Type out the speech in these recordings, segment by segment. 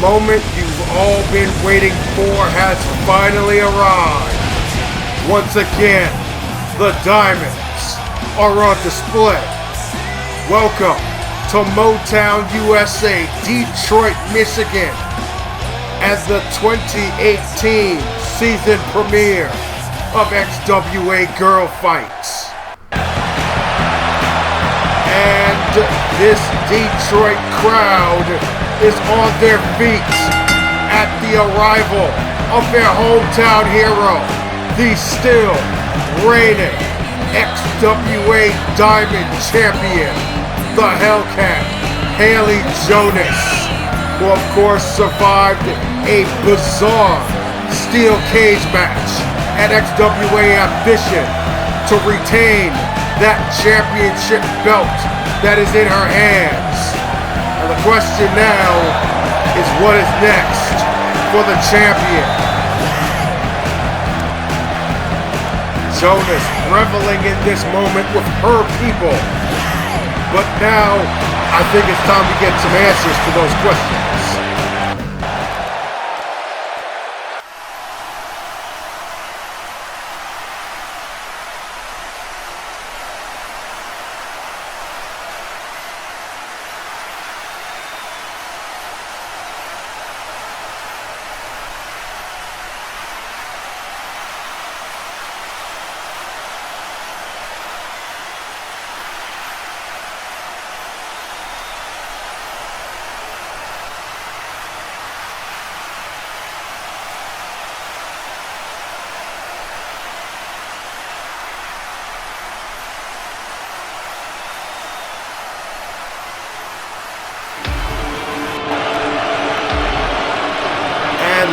moment you've all been waiting for has finally arrived. Once again, the Diamonds are on display. Welcome to Motown, USA, Detroit, Michigan, as the 2018 season premiere of XWA Girlfight. And this Detroit crowd is on their feet at the arrival of their hometown hero, the still reigning XWA Diamond Champion, the Hellcat, Hayley Jonas, who of course survived a bizarre steel cage match at XWA Ambition to retain that championship belt that is in her hands. And the question now is, what is next for the champion? Jonas reveling in this moment with her people. But now, I think it's time to get some answers to those questions.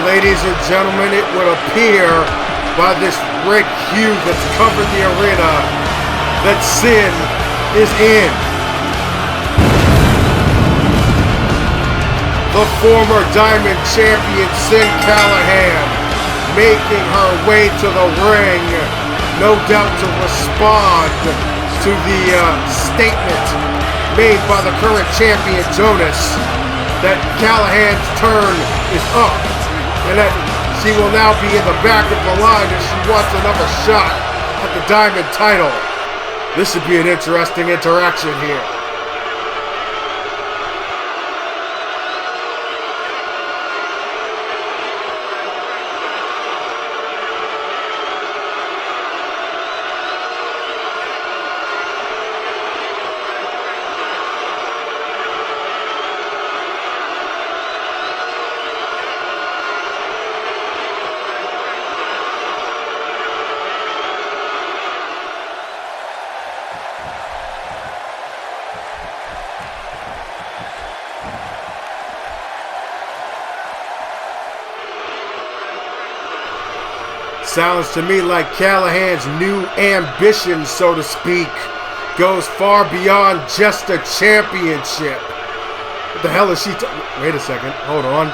Ladies and gentlemen, it would appear by this red hue that's covered the arena that Sin is in. The former Diamond Champion Sin Callahan making her way to the ring, no doubt to respond to the statement made by the current champion Jonas that Callahan's turn is up, and that she will now be in the back of the line if she wants another shot at the Diamond title. This should be an interesting interaction here. Sounds to me like Callahan's new ambition, so to speak, goes far beyond just a championship. What the hell is she wait a second, hold on.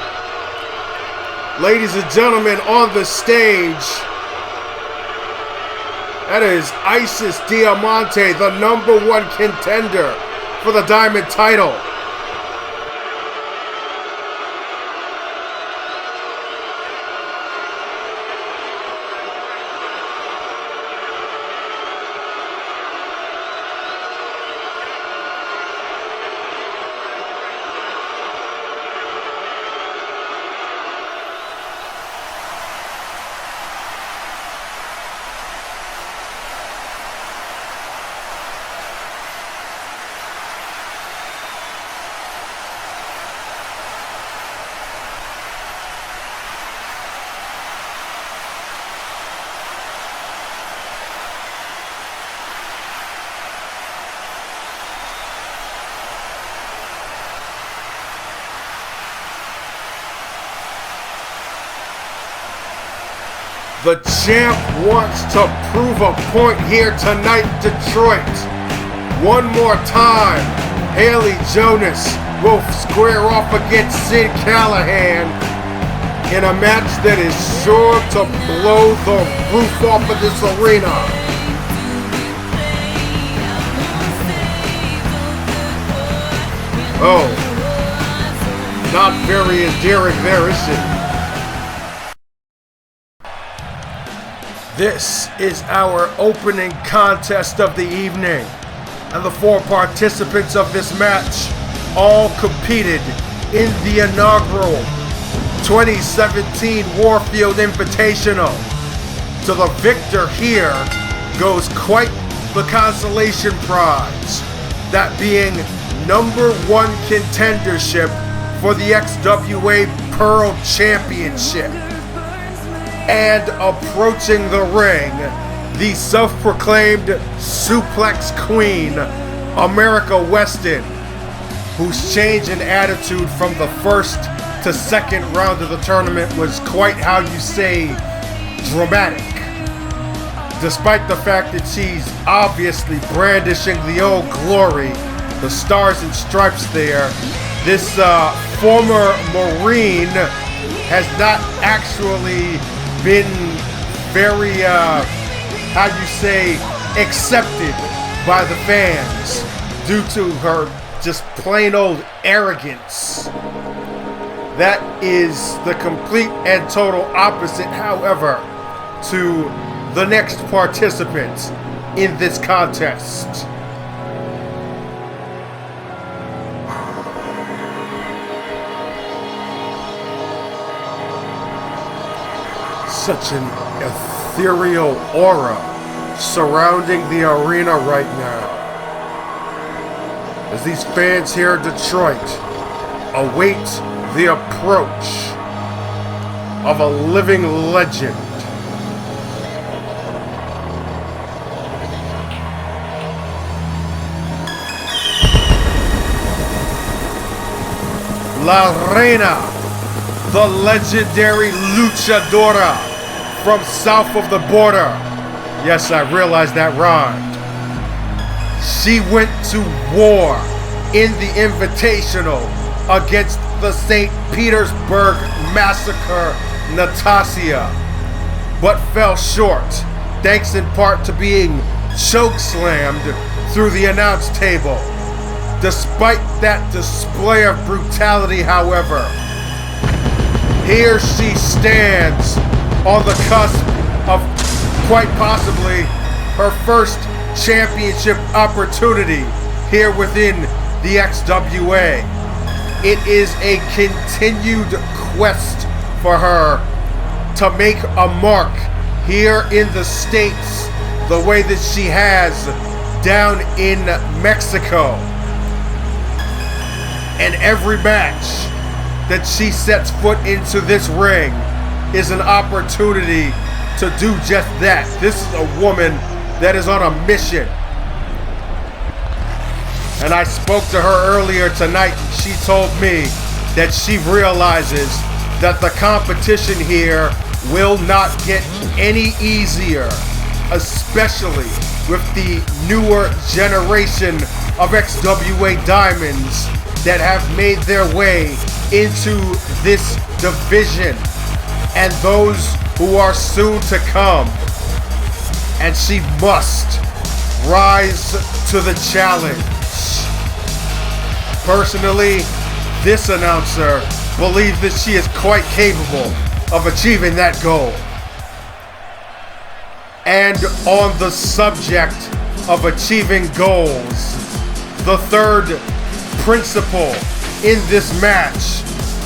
Ladies and gentlemen, on the stage, that is Isys Diamante, the #1 contender for the Diamond title. The champ wants to prove a point here tonight, Detroit. One more time, Hayley Jonas will square off against Sid Callahan in a match that is sure to blow the roof off of this arena. Oh, Not very endearing there, is she? This is our opening contest of the evening, and the 4 participants of this match all competed in the inaugural 2017 Warfield Invitational. To the victor here goes quite the consolation prize, that being #1 contendership for the XWA Pearl Championship. And approaching the ring, the self-proclaimed suplex queen, America Weston, whose change in attitude from the first to second round of the tournament was quite, how you say, dramatic. Despite the fact that she's obviously brandishing the old glory, the stars and stripes there, this former Marine has not actually been very, how you say, accepted by the fans due to her just plain old arrogance. That is the complete and total opposite, however, to the next participant in this contest. Such an ethereal aura surrounding the arena right now, as these fans here in Detroit await the approach of a living legend. La Reina, the legendary luchadora from south of the border. Yes, I realized that rhymed. She went to war in the Invitational against the St. Petersburg Massacre Natasha, but fell short, thanks in part to being chokeslammed through the announce table. Despite that display of brutality, however, here she stands on the cusp of quite possibly her first championship opportunity here within the XWA. It is a continued quest for her to make a mark here in the States the way that she has down in Mexico. And every match that she sets foot into this ring is an opportunity to do just that. This is a woman that is on a mission. And I spoke to her earlier tonight, and she told me that she realizes that the competition here will not get any easier, especially with the newer generation of XWA Diamonds that have made their way into this division, and those who are soon to come. And she must rise to the challenge. Personally, this announcer believes that she is quite capable of achieving that goal. And on the subject of achieving goals, the third principle in this match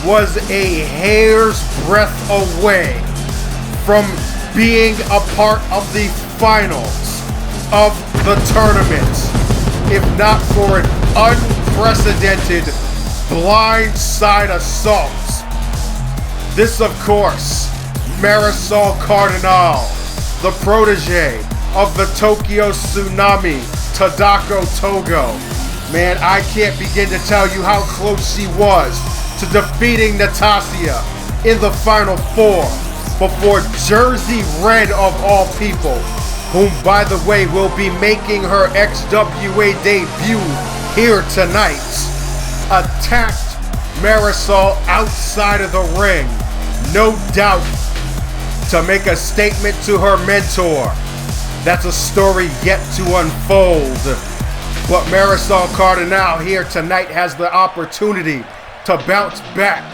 was a hair's breadth away from being a part of the finals of the tournament, if not for an unprecedented blindside assault. This, of course, Marisol Cardinal, the protege of the Tokyo Tsunami, Tadako Togo. Man, I can't begin to tell you how close she was to defeating Natasha in the Final Four before Jersey Red of all people, whom, by the way, will be making her XWA debut here tonight, attacked Marisol outside of the ring, no doubt to make a statement to her mentor. That's a story yet to unfold. But Marisol Cardinal here tonight has the opportunity to bounce back.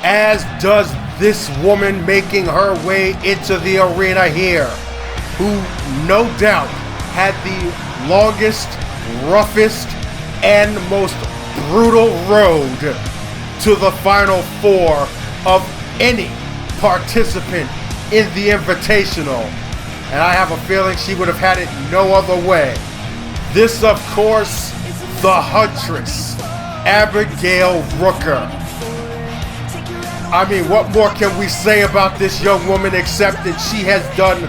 As does this woman making her way into the arena here, who no doubt had the longest, roughest, and most brutal road to the Final Four of any participant in the Invitational. And I have a feeling she would have had it no other way. This, of course, the Huntress, Abigail Rooker. I mean, what more can we say about this young woman except that she has done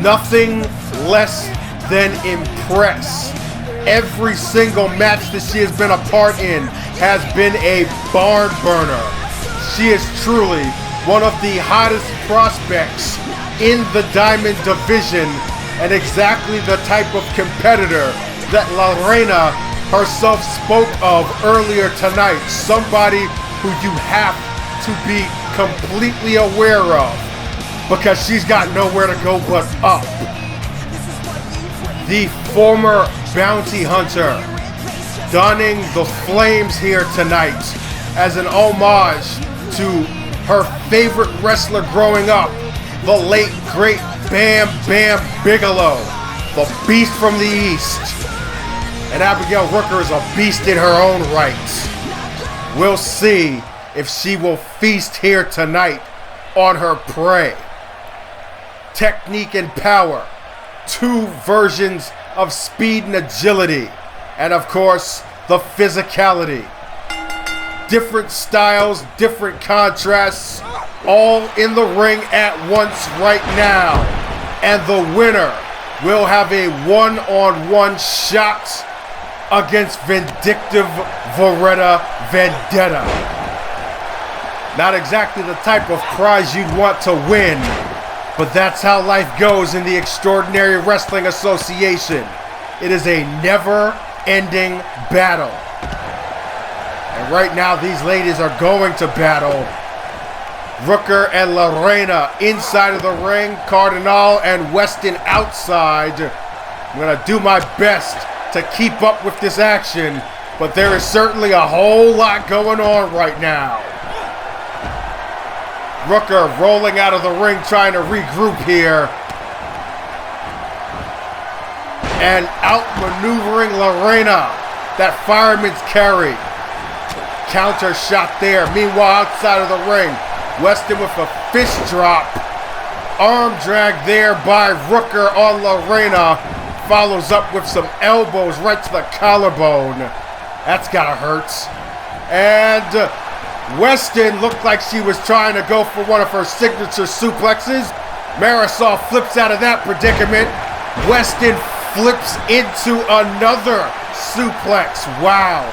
nothing less than impress. Every single match that she has been a part in has been a barn burner. She is truly one of the hottest prospects in the Diamond division, and exactly the type of competitor that Lorena herself spoke of earlier tonight. Somebody who you have to be completely aware of, because she's got nowhere to go but up. The former bounty hunter donning the flames here tonight as an homage to her favorite wrestler growing up, the late great Bam Bam Bigelow, the beast from the East. And Abigail Rooker is a beast in her own right. We'll see if she will feast here tonight on her prey. Technique and power, two versions of speed and agility, and of course, the physicality. Different styles, different contrasts, all in the ring at once right now. And the winner will have a one-on-one shot against vindictive Veretta Vendetta. Not exactly the type of prize you'd want to win, but that's how life goes in the Extraordinary Wrestling Association. It is a never-ending battle. And right now, these ladies are going to battle. Rooker and Lorena inside of the ring, Cardinal and Weston outside. I'm going to do my best to keep up with this action, but there is certainly a whole lot going on right now. Rooker rolling out of the ring, trying to regroup here. And outmaneuvering Lorena. That fireman's carry. Counter shot there. Meanwhile, outside of the ring, Weston with a fist drop. Arm drag there by Rooker on Lorena. Follows up with some elbows right to the collarbone. That's gotta hurt. And Weston looked like she was trying to go for one of her signature suplexes. Marisol flips out of that predicament. Weston flips into another suplex. Wow.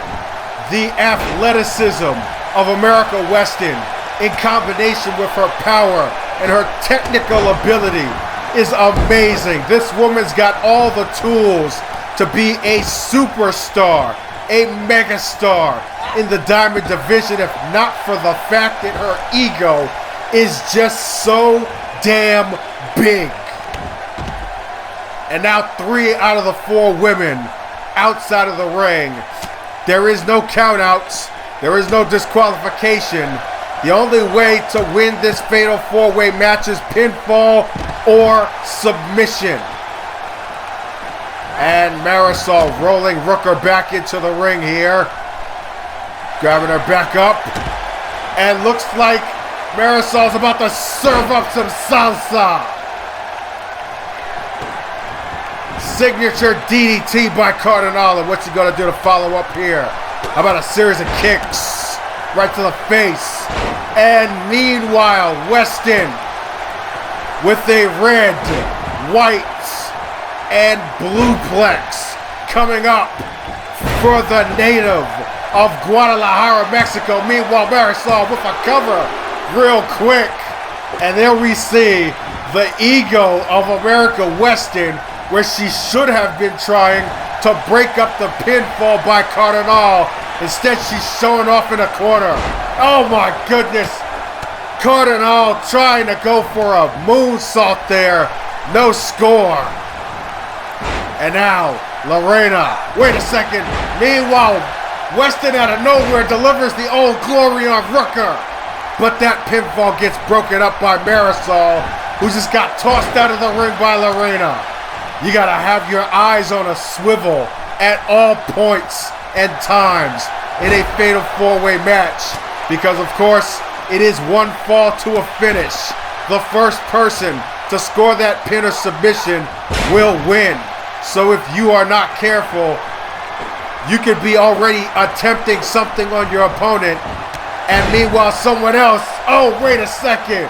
The athleticism of America Weston in combination with her power and her technical ability is amazing. This woman's got all the tools to be a superstar, a megastar in the Diamond division, if not for the fact that her ego is just so damn big. And now 3 out of the 4 women outside of the ring. There is no countouts. There is no disqualification. The only way to win this fatal 4-way match is pinfall or submission. And Marisol rolling Rooker back into the ring here. Grabbing her back up. And looks like Marisol's about to serve up some salsa. Signature DDT by Cardinal. And what's he going to do to follow up here? How about a series of kicks right to the face? And meanwhile, Weston with a red, white, and blueplex coming up for the native of Guadalajara, Mexico. Meanwhile, Marisol with a cover real quick. And there we see the ego of America Weston, where she should have been trying to break up the pinfall by Cardinal. Instead, she's showing off in a corner. Oh my goodness. Cardinal trying to go for a moonsault there. No score. And now, Lorena, wait a second. Meanwhile, Weston out of nowhere delivers the Old Glory on Rooker. But that pinfall gets broken up by Marisol, who just got tossed out of the ring by Lorena. You gotta have your eyes on a swivel at all points and times in a fatal four-way match. Because of course, it is one fall to a finish. The first person to score that pin or submission will win. So if you are not careful, you could be already attempting something on your opponent, and meanwhile someone else, oh wait a second,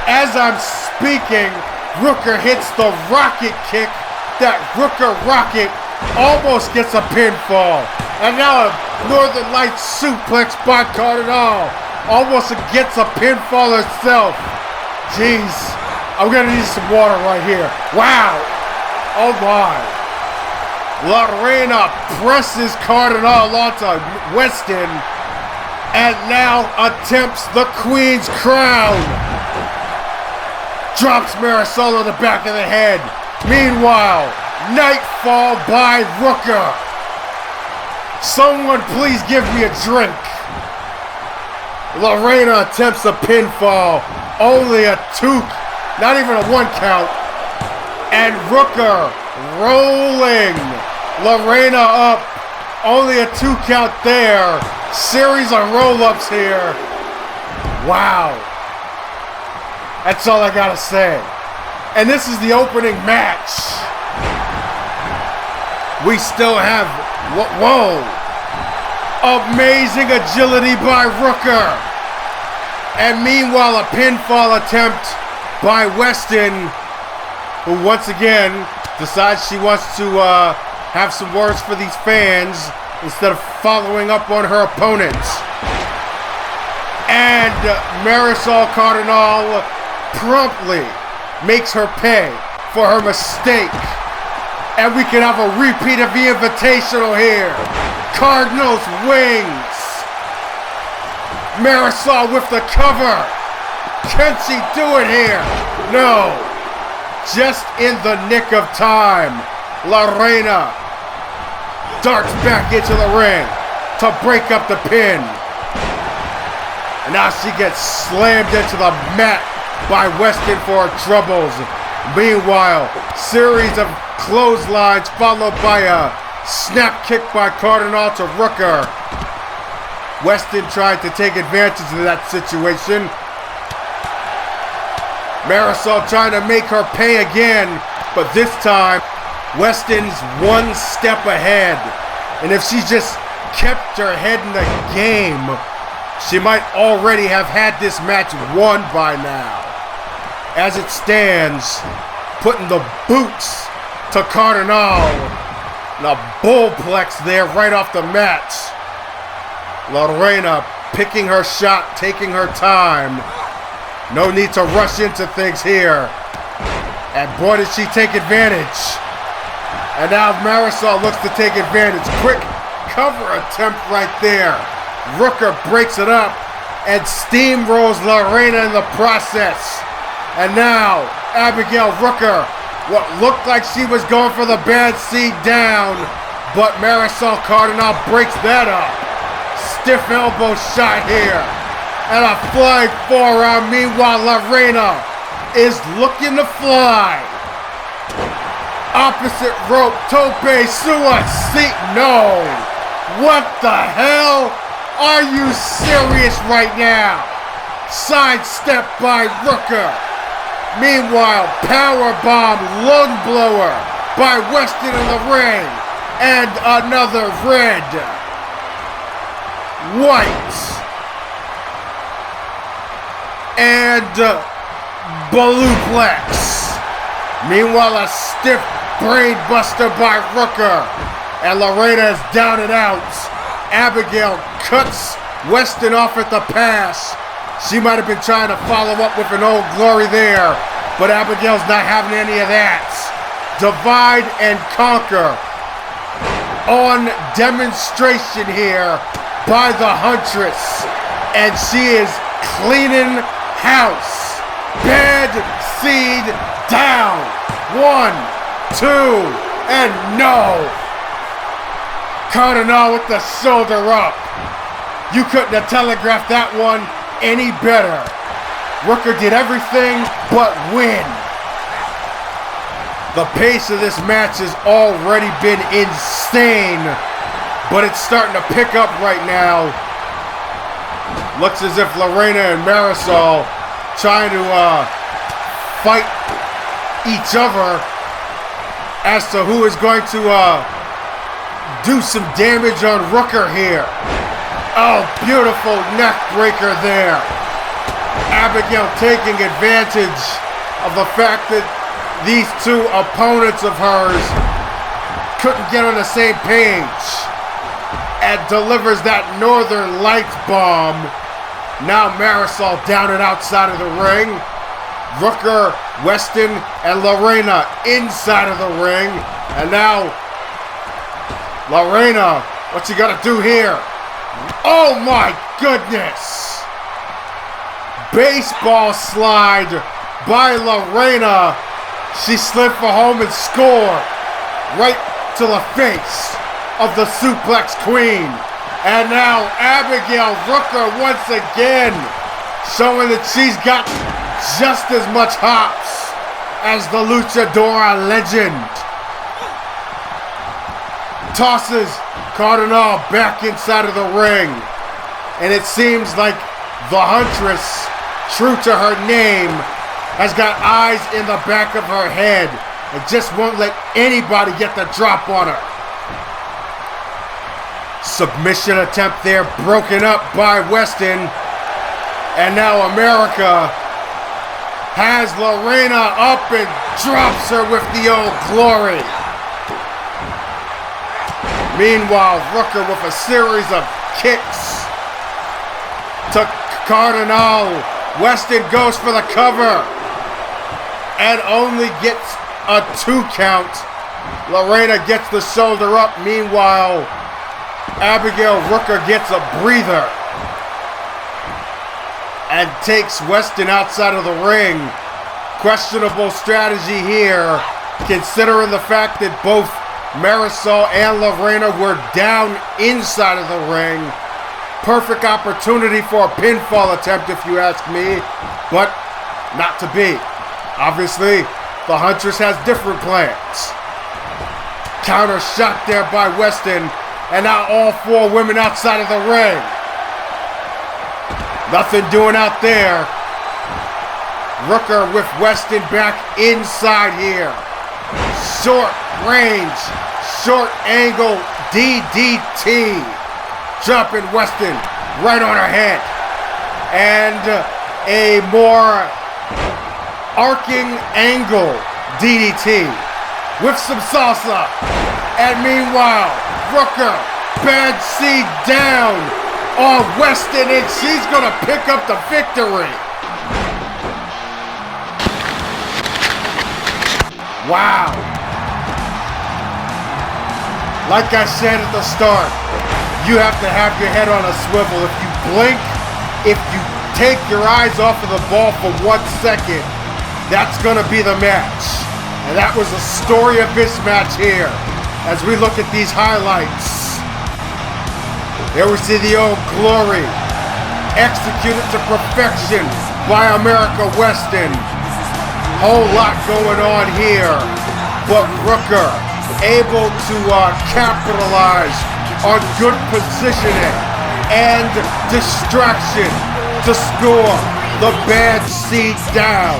as I'm speaking, Rooker hits the rocket kick. That Rooker rocket almost gets a pinfall, and now a Northern Lights suplex by Cardinal almost gets a pinfall herself. Jeez, I'm gonna need some water right here. Wow, oh my. Lorena presses Cardinal onto Weston and now attempts the Queen's Crown. Drops Marisol on the back of the head. Meanwhile, Nightfall by Rooker. Someone please give me a drink. Lorena attempts a pinfall. Only a 2, not even a 1 count. And Rooker rolling Lorena up. Only a 2 count there. Series of roll-ups here. Wow. That's all I gotta say. And this is the opening match. We still have, whoa. Amazing agility by Rooker. And meanwhile, a pinfall attempt by Weston, who once again decides she wants to have some words for these fans instead of following up on her opponent. And Marisol Cardinal promptly makes her pay for her mistake. And we can have a repeat of the Invitational here. Cardinals wings. Marisol with the cover. Can she do it here? No. Just in the nick of time, Lorena darts back into the ring to break up the pin. And now she gets slammed into the mat by Weston for her troubles. Meanwhile, series of clotheslines followed by a snap kick by Cardinal to Rooker. Weston tried to take advantage of that situation. Marisol trying to make her pay again, but this time, Weston's one step ahead. And if she just kept her head in the game, she might already have had this match won by now. As it stands, putting the boots to Cardinal. And a bullplex there right off the mat. Lorena picking her shot, taking her time. No need to rush into things here. And boy, did she take advantage. And now Marisol looks to take advantage. Quick cover attempt right there. Rooker breaks it up and steamrolls Lorena in the process. And now, Abigail Rooker, what looked like she was going for the bad seed down, but Marisol Cardinal breaks that up. Stiff elbow shot here. And a flying forearm. Meanwhile, Lorena is looking to fly. Opposite rope, tope, suicide. No. What the hell? Are you serious right now? Sidestep by Rooker. Meanwhile, powerbomb lung blower by Weston in the ring. And another red. White. And Blueplex. Meanwhile, a stiff brain buster by Rooker. And Lorena is down and out. Abigail cuts Weston off at the pass. She might have been trying to follow up with an Old Glory there, but Abigail's not having any of that. Divide and conquer on demonstration here by the Huntress. And she is cleaning house. Bad seed down. 1, 2, And no! Cardinal with the shoulder up. You couldn't have telegraphed that one any better. Rooker did everything but win. The pace of this match has already been insane, but it's starting to pick up right now. Looks as if Lorena and Marisol trying to fight each other as to who is going to do some damage on Rooker here. Oh, beautiful neck breaker there. Abigail taking advantage of the fact that these two opponents of hers couldn't get on the same page, and delivers that Northern Lights bomb. Now Marisol down and outside of the ring. Rooker, Weston, and Lorena inside of the ring. And now Lorena, what you gotta do here? Oh my goodness! Baseball slide by Lorena. She slid for home and scored right to the face of the Suplex Queen. And now Abigail Rooker once again showing that she's got just as much hops as the Luchadora legend. Tosses Cardinal back inside of the ring. And it seems like the Huntress, true to her name, has got eyes in the back of her head and just won't let anybody get the drop on her. Submission attempt there, broken up by Weston. And now America has Lorena up and drops her with the Old Glory. Meanwhile, Rooker with a series of kicks to Cardinal. Weston goes for the cover and only gets a 2 count. Lorena gets the shoulder up. Meanwhile, Abigail Rooker gets a breather and takes Weston outside of the ring. Questionable strategy here, considering the fact that both Marisol and Lorena were down inside of the ring. Perfect opportunity for a pinfall attempt, if you ask me, but not to be. Obviously, the Huntress has different plans. Counter shot there by Weston, and now all 4 women outside of the ring. Nothing doing out there. Rooker with Weston back inside here. Short range, short angle DDT. Dropping Weston right on her head. And a more arcing angle DDT with some salsa. And meanwhile, Rooker, bad seed down on Weston, and she's gonna pick up the victory. Wow. Like I said at the start, you have to have your head on a swivel. If you blink, if you take your eyes off of the ball for 1 second, that's gonna be the match. And that was the story of this match here. As we look at these highlights, here we see the Old Glory executed to perfection by America Weston. Whole lot going on here, but Rooker able to capitalize on good positioning and distraction to score the bad seed down.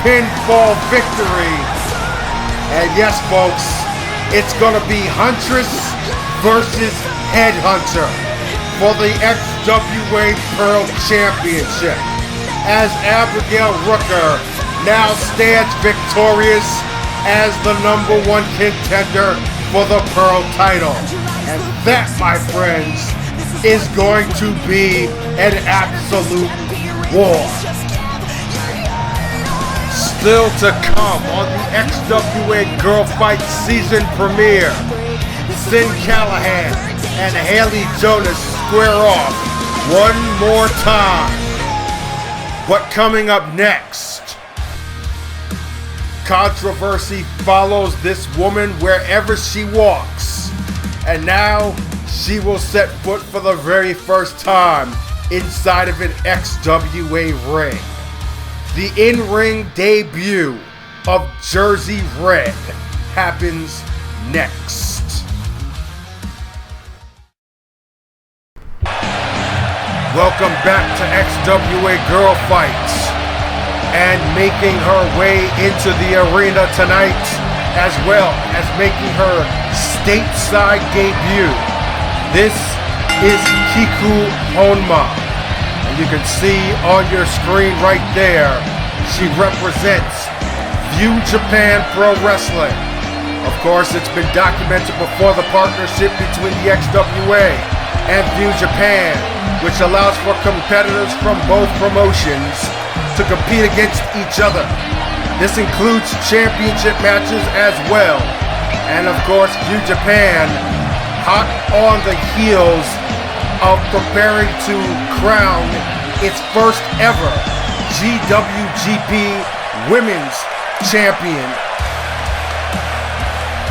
Pinfall victory. And yes, folks, it's gonna be Huntress versus Headhunter for the XWA Pearl Championship, as Abigail Rooker now stands victorious as the #1 contender for the Pearl title. And that, my friends, is going to be an absolute war. Still to come on the XWA Girlfight season premiere, Callahan and Hayley Jonas square off one more time. But coming up next, Controversy follows this woman wherever she walks. And now she will set foot for the very first time inside of an XWA ring. The in-ring debut of Jersey Red happens next. Welcome back to XWA Girlfight. And making her way into the arena tonight, as well as making her stateside debut, this is Kiku Honma. And you can see on your screen right there, she represents View Japan Pro Wrestling. Of course, it's been documented before the partnership between the XWA and View Japan, which allows for competitors from both promotions to compete against each other. This includes championship matches as well. And of course, View Japan, hot on the heels of preparing to crown its first ever GWGP Women's Champion.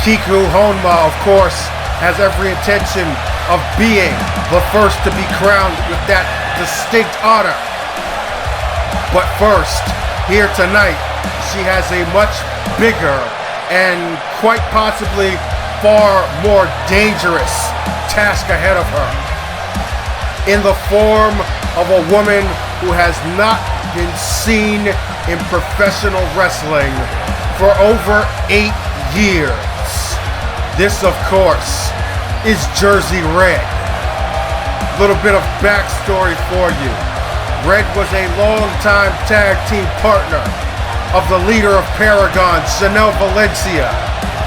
Kiku Honma, of course, has every intention of being the first to be crowned with that distinct honor. But first, here tonight, she has a much bigger and quite possibly far more dangerous task ahead of her, in the form of a woman who has not been seen in professional wrestling for over 8 years. This, of course, is Jersey Red. Little bit of backstory for you. Red was a longtime tag team partner of the leader of Paragon, Chanel Valencia.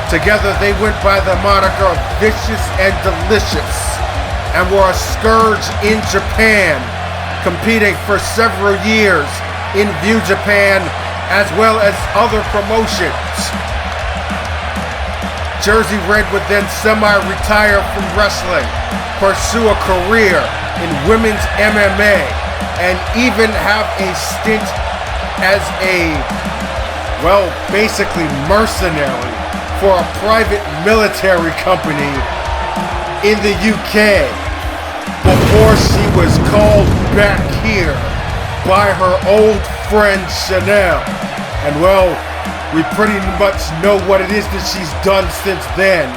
Together they went by the moniker of Vicious and Delicious and were a scourge in Japan, competing for several years in View Japan as well as other promotions. Jersey Red would then semi-retire from wrestling, pursue a career in women's MMA, and even have a stint as a, well, basically mercenary for a private military company in the UK before she was called back here by her old friend Chanel. And well, we pretty much know what it is that she's done since then,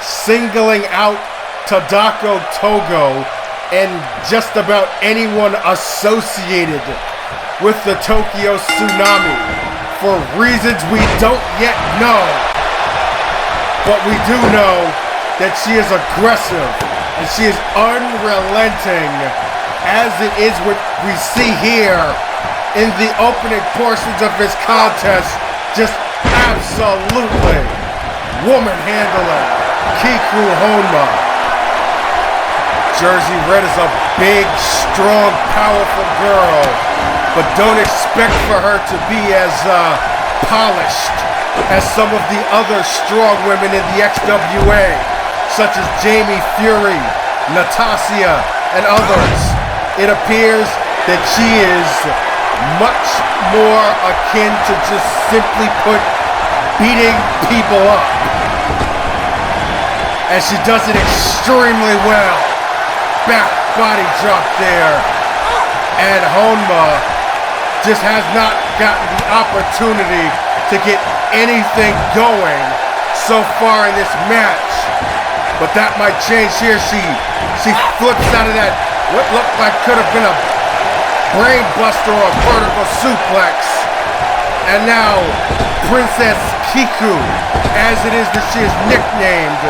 singling out Tadako Togo and just about anyone associated with the Tokyo tsunami for reasons we don't yet know. But we do know that she is aggressive and she is unrelenting, as it is what we see here in the opening portions of this contest. Just absolutely woman handling Kiku Honma. Jersey Red is a big, strong, powerful girl, but don't expect for her to be as polished as some of the other strong women in the XWA, such as Jamie Fury, Natasha, and others. It appears that she is much more akin to just simply put beating people up. And she does it extremely well. Back body drop there. And Honma just has not gotten the opportunity to get anything going so far in this match. But that might change here. She flips out of that what looked like could have been a brain buster or a vertical suplex. And now Princess Kiku, as it is that she is nicknamed,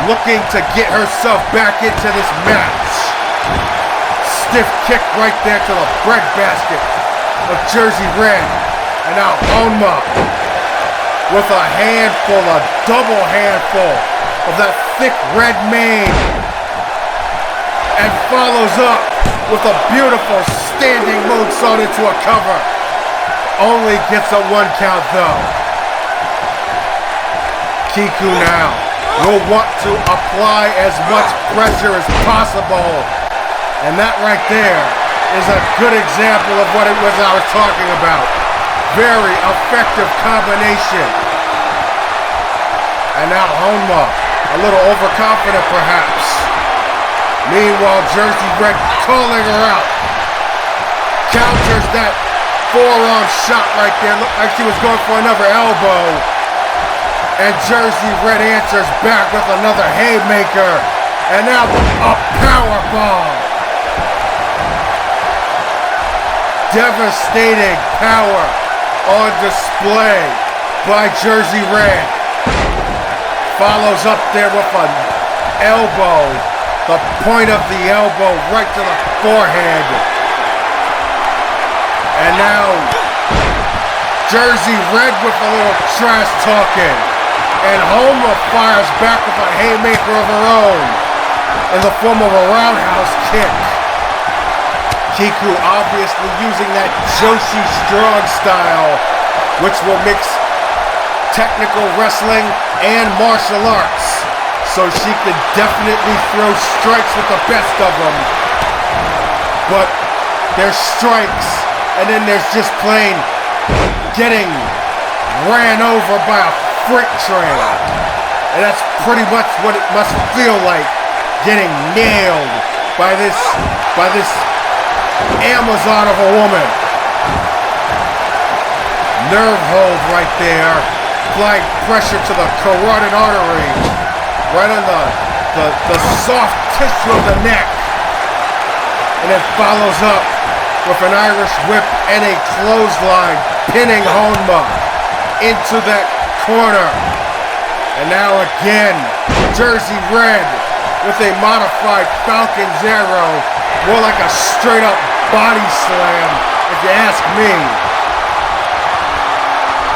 looking to get herself back into this match. Stiff kick right there to the breadbasket of Jersey Red. And now Honma with a handful, a double handful of that thick red mane. And follows up with a beautiful standing moonsault into a cover. Only gets a 1 count though. Kiku now will want to apply as much pressure as possible. And that right there is a good example of what it was I was talking about. Very effective combination. And now Honma, a little overconfident perhaps. Meanwhile, Jersey Red calling her out. Counters that forearm shot right there. Looked like she was going for another elbow. And Jersey Red answers back with another haymaker. And now a powerbomb. Devastating power on display by Jersey Red. Follows up there with an elbow. The point of the elbow right to the forehead. And now Jersey Red with a little trash talking. And Honma fires back with a haymaker of her own in the form of a roundhouse kick. Kiku obviously using that Joshi strong style, which will mix technical wrestling and martial arts. So she could definitely throw strikes with the best of them. But there's strikes, and then there's just plain getting ran over by a freight train. And that's pretty much what it must feel like, getting nailed by this Amazon of a woman. Nerve hold right there. Applying pressure to the carotid artery. Right on the soft tissue of the neck. And then follows up with an Irish whip and a clothesline, pinning Honma into that corner. And now again, Jersey Red with a modified Falcon's Arrow, more like a straight up body slam, if you ask me.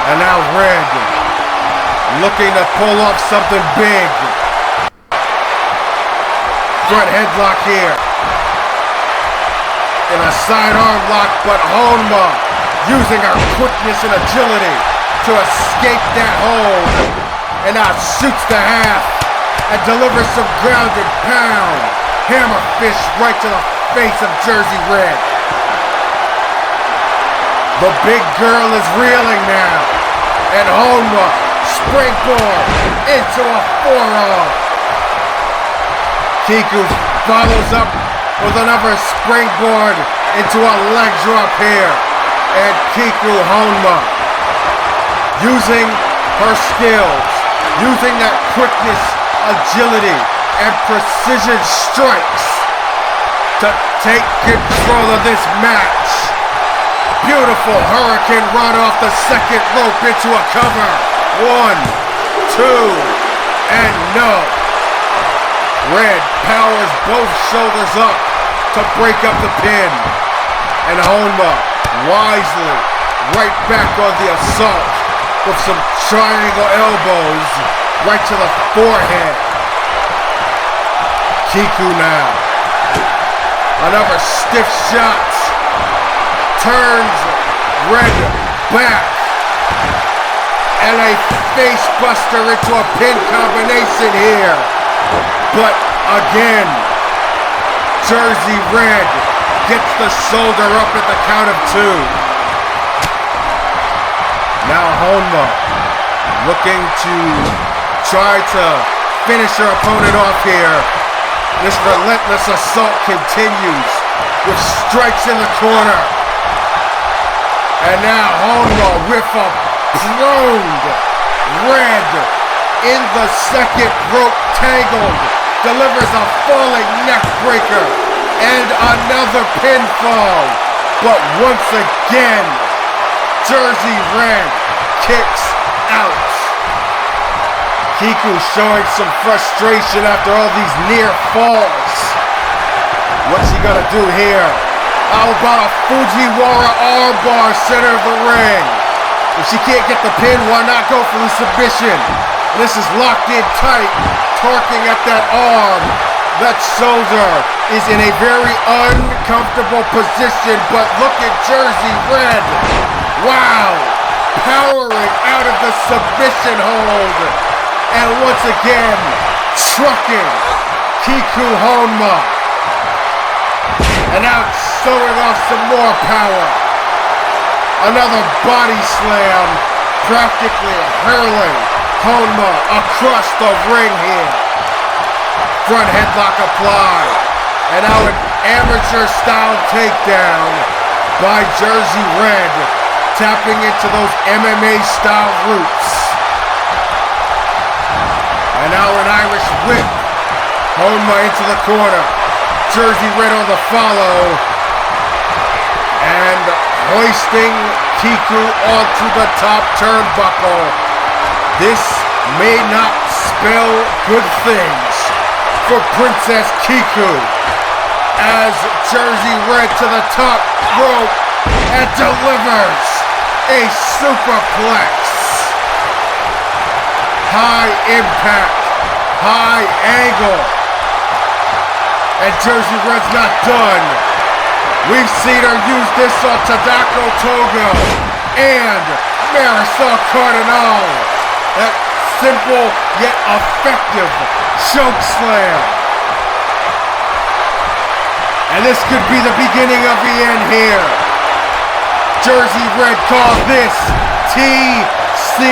And now Red, looking to pull off something big. Front headlock here. And a sidearm lock, but Honma using her quickness and agility to escape that hold. And now shoots the half and delivers some ground and pound. Hammer fist right to the face of Jersey Red. The big girl is reeling now. And Honma springboard into a forearm. Kiku follows up with another springboard into a leg drop here. And Kiku Honma using her skills, using that quickness, agility, and precision strikes to take control of this match. Beautiful hurricane run off the second rope into a cover. 1, 2, and no. Red powers both shoulders up to break up the pin. And Honma wisely right back on the assault with some triangle elbows right to the forehead. Kiku now. Another stiff shot. Turns Red back. And a face buster into a pin combination here. But again, Jersey Red gets the shoulder up at the count of 2. Now Honma looking to try to finish her opponent off here. This relentless assault continues with strikes in the corner. And now Honma with a prone Red in the second rope tangled. Delivers a falling neck breaker and another pinfall. But once again, Jersey Red kicks out. Kiku showing some frustration after all these near falls. What's he gonna do here? How about a Fujiwara armbar center of the ring? If she can't get the pin, why not go for the submission? This is locked in tight, torquing at that arm. That shoulder is in a very uncomfortable position, but look at Jersey Red. Wow, powering out of the submission hold. And once again, trucking Kiku Honma. And now showing off some more power. Another body slam, practically hurling Honma across the ring here. Front headlock applied. And now an amateur-style takedown by Jersey Red, tapping into those MMA-style roots. And now an Irish whip. Honma into the corner. Jersey Red on the follow. And hoisting Kiku onto the top turnbuckle. This may not spell good things for Princess Kiku, as Jersey Red to the top rope and delivers a superplex. High impact, high angle. And Jersey Red's not done. We've seen her use this on Tadako Togo and Marisol Cardinal. That simple yet effective choke slam. And this could be the beginning of the end here. Jersey Red called this TCB,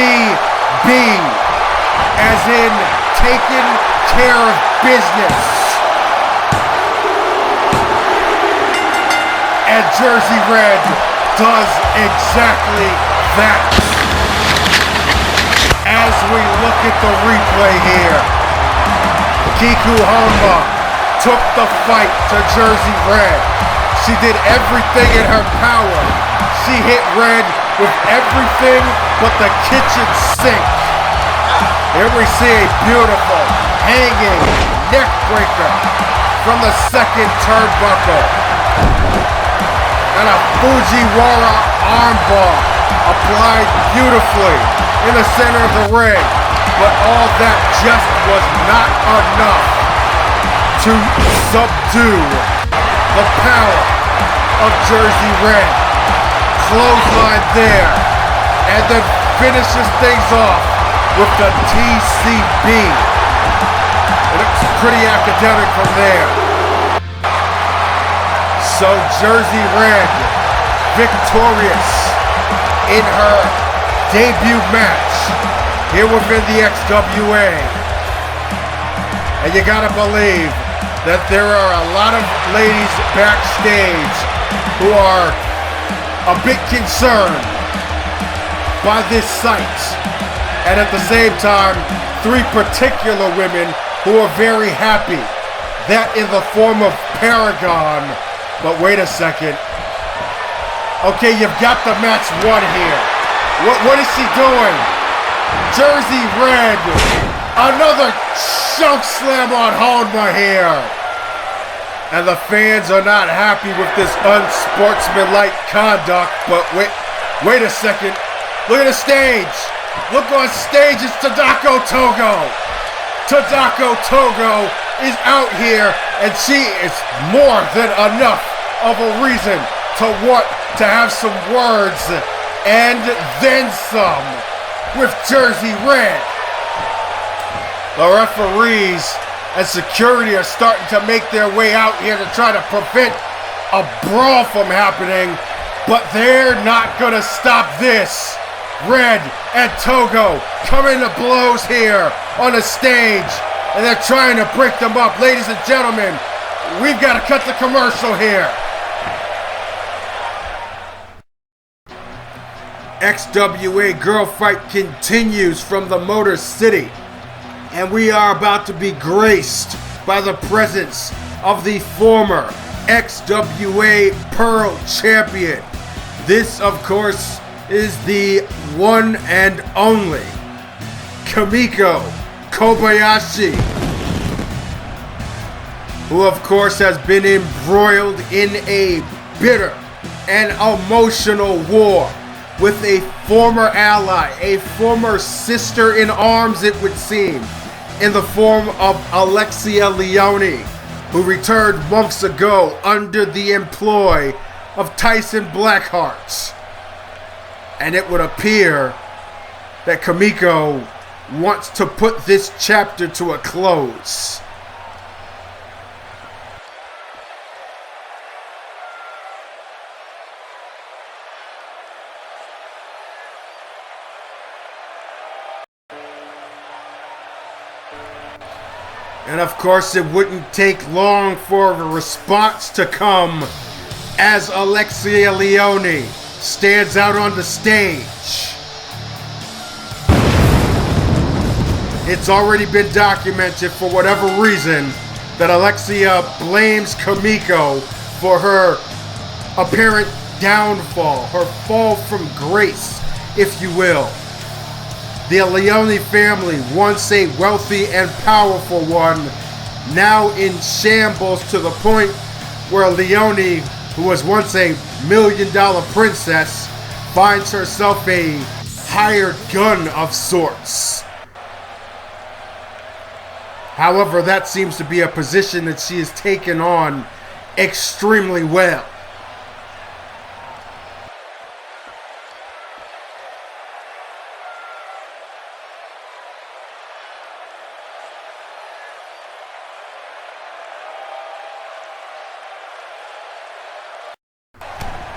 as in taking care of business. And Jersey Red does exactly that. As we look at the replay here, Kiku Honma took the fight to Jersey Red. She did everything in her power. She hit Red with everything but the kitchen sink. Here we see a beautiful hanging neck breaker from the second turnbuckle. And a Fujiwara armbar applied beautifully in the center of the ring. But all that just was not enough to subdue the power of Jersey Red. Clothesline there, and then finishes things off with the TCB. It looks pretty academic from there. So Jersey Red victorious in her debut match here within the XWA. And you gotta believe that there are a lot of ladies backstage who are a bit concerned by this sight. And at the same time, 3 particular women who are very happy. That in the form of Paragon. But wait a second. Okay, you've got the match won here. What is she doing? Jersey Red. Another choke slam on Honma here. And the fans are not happy with this unsportsmanlike conduct. But wait a second. Look at the stage. Look on stage, it's Tadako Togo. Tadako Togo is out here, and she is more than enough of a reason to want to have some words and then some with Jersey Red. The referees and security are starting to make their way out here to try to prevent a brawl from happening, but they're not gonna stop this. Red and Togo coming to blows here on the stage, and they're trying to break them up. Ladies and gentlemen, we've got to cut the commercial here. XWA Girlfight continues from the Motor City, and we are about to be graced by the presence of the former XWA Pearl Champion. This, of course, is the one and only Kimiko Kobayashi, who of course has been embroiled in a bitter and emotional war with a former ally, a former sister in arms it would seem, in the form of Alexia Leone, who returned months ago under the employ of Tyson Blackheart. And it would appear that Kimiko wants to put this chapter to a close. And of course, it wouldn't take long for a response to come as Alexia Leone stands out on the stage. It's already been documented for whatever reason that Alexia blames Kimiko for her apparent downfall, her fall from grace, if you will. The Leone family, once a wealthy and powerful one, now in shambles to the point where Leone, who was once a $1 million princess, finds herself a hired gun of sorts. However, that seems to be a position that she has taken on extremely well.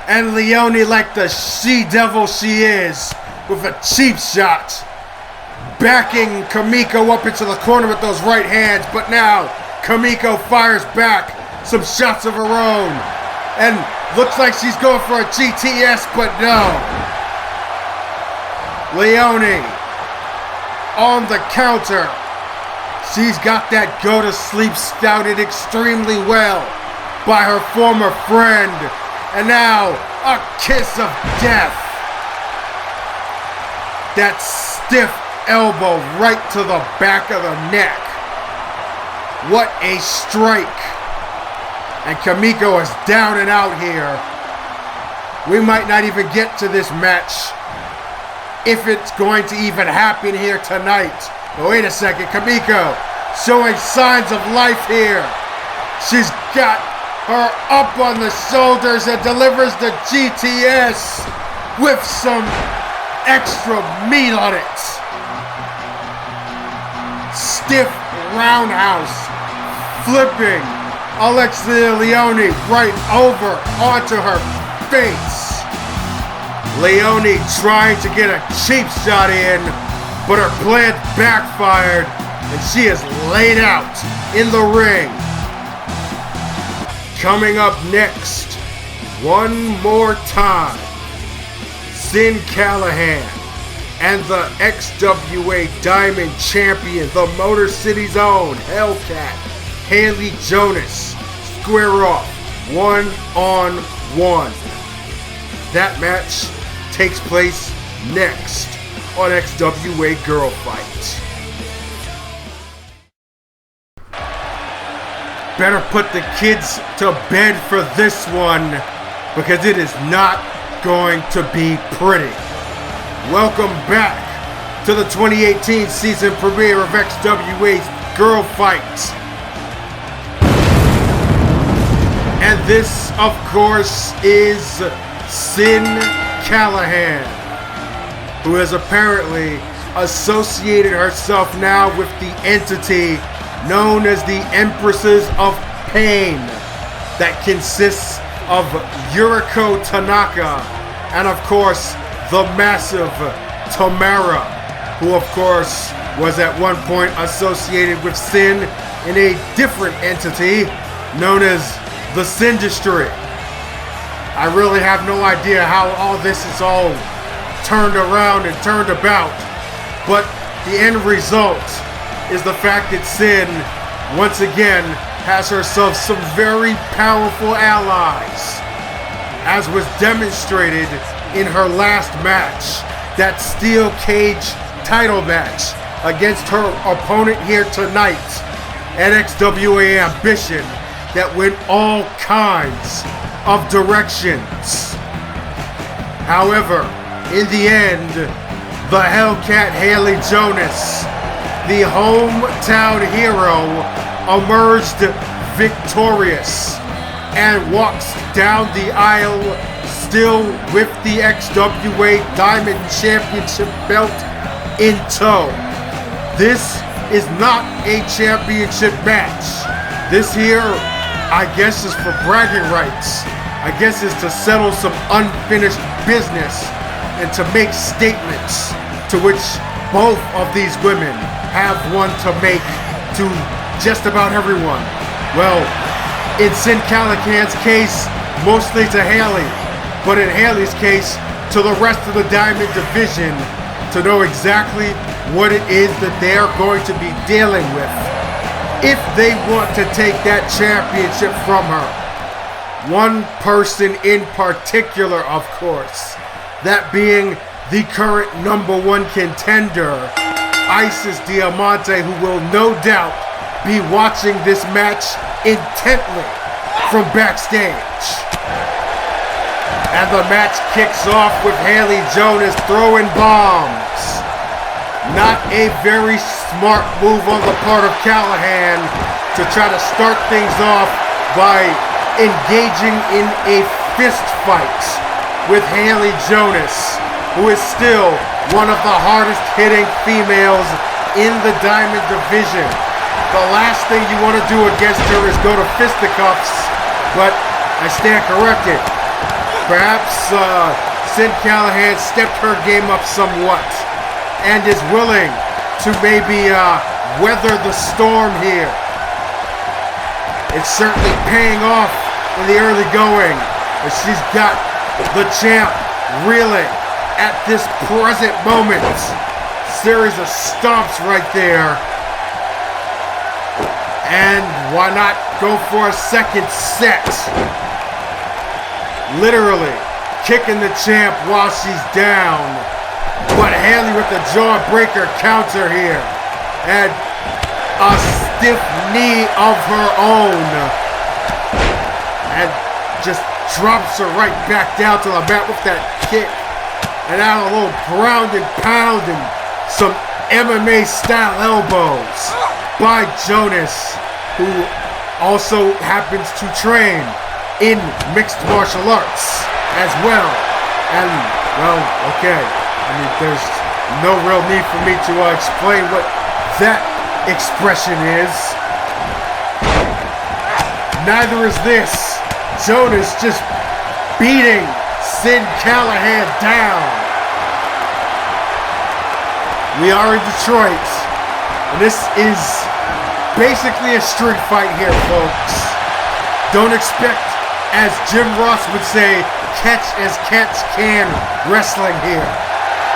And Leone, like the she-devil she is, with a cheap shot, backing Kimiko up into the corner with those right hands, but now Kimiko fires back some shots of her own, and looks like she's going for a GTS, but no. Leone on the counter. She's got that go to sleep stouted extremely well by her former friend. And now, a kiss of death. That stiff elbow right to the back of the neck. What a strike. And Kimiko is down and out here. We might not even get to this match if it's going to even happen here tonight. But wait a second, Kimiko showing signs of life here. She's got her up on the shoulders and delivers the GTS with some extra meat on it. Stiff roundhouse, flipping Alexia Leone right over onto her face. Leone trying to get a cheap shot in, but her plan backfired and she is laid out in the ring. Coming up next, one more time, Sin Callahan and the XWA Diamond Champion, the Motor City's own Hellcat, Hayley Jonas, square off 1-on-1. That match takes place next on XWA Girlfight. Better put the kids to bed for this one, because it is not going to be pretty. Welcome back to the 2018 season premiere of XWA's Girlfight. And this, of course, is Sin Callahan, who has apparently associated herself now with the entity known as the Empresses of Pain, that consists of Yuriko Tanaka and, of course, the massive Tamara, who, of course, was at one point associated with Sin in a different entity known as the Sindustry. I really have no idea how all this is all turned around and turned about, but the end result is the fact that Sin, once again, has herself some very powerful allies, as was demonstrated in her last match, that steel cage title match against her opponent here tonight at XWA Ambition, that went all kinds of directions. However, in the end, the Hellcat Hayley Jonas, the hometown hero, emerged victorious and walks down the aisle still with the XWA Diamond Championship belt in tow. This is not a championship match. This here, I guess, is for bragging rights. I guess is to settle some unfinished business and to make statements to which both of these women have one to make to just about everyone. Well, in Sin Callahan's case, mostly to Hayley, but in Hayley's case, to the rest of the Diamond Division to know exactly what it is that they're going to be dealing with if they want to take that championship from her. One person in particular, of course, that being the current #1 contender, Isys Diamante, who will no doubt be watching this match intently from backstage. And the match kicks off with Hayley Jonas throwing bombs. Not a very smart move on the part of Callahan to try to start things off by engaging in a fist fight with Hayley Jonas, who is still one of the hardest hitting females in the Diamond Division. The last thing you want to do against her is go to fisticuffs, but I stand corrected. Perhaps Sin Callahan stepped her game up somewhat and is willing to maybe weather the storm here. It's certainly paying off in the early going, as she's got the champ reeling at this present moment. Series of stomps right there. And why not go for a second set? Literally kicking the champ while she's down. But Hayley with the jawbreaker counter here. And a stiff knee of her own. And just drops her right back down to the mat with that kick. And out a little ground and pound and some MMA style elbows by Jonas, who also happens to train in mixed martial arts as well. And, well, okay. I mean, there's no real need for me to explain what that expression is. Neither is this. Jonas just beating Sin Callahan down. We are in Detroit, and this is basically a street fight here, folks. Don't expect, as Jim Ross would say, catch as catch can wrestling here,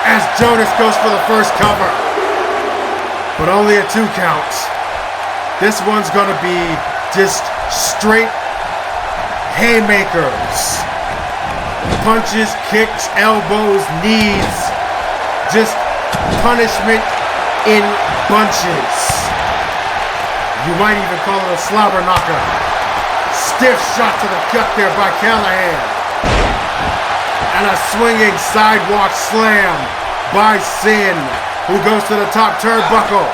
as Jonas goes for the first cover, but only a 2 count. This one's gonna be just straight haymakers, punches, kicks, elbows, knees, just punishment in bunches. You might even call it a slobber knocker. Stiff shot to the gut there by Callahan. And a swinging sidewalk slam by Sin, who goes to the top turnbuckle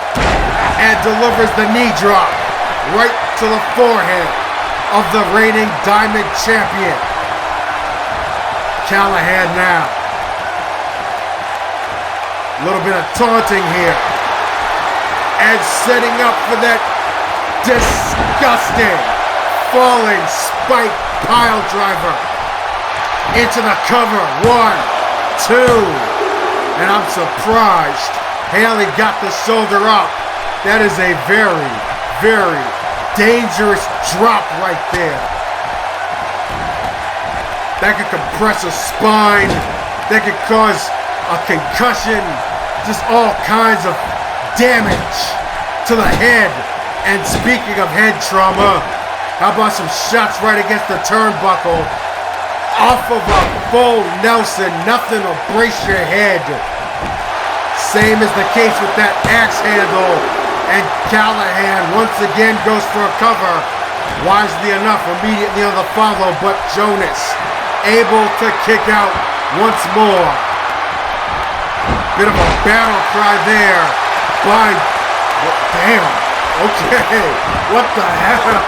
and delivers the knee drop right to the forehead of the reigning Diamond Champion. Callahan now. A little bit of taunting here. And setting up for that disgusting falling spike pile driver into the cover. 1, 2. And I'm surprised Hayley got the shoulder up. That is a very, very dangerous drop right there. That could compress a spine. That could cause a concussion. Just all kinds of damage to the head. And speaking of head trauma, how about some shots right against the turnbuckle? Off of a full Nelson, nothing will brace your head. Same is the case with that axe handle. And Callahan once again goes for a cover. Wisely enough, immediately on the follow, but Jonas able to kick out once more. Bit of a battle cry there by, damn, okay, what the hell?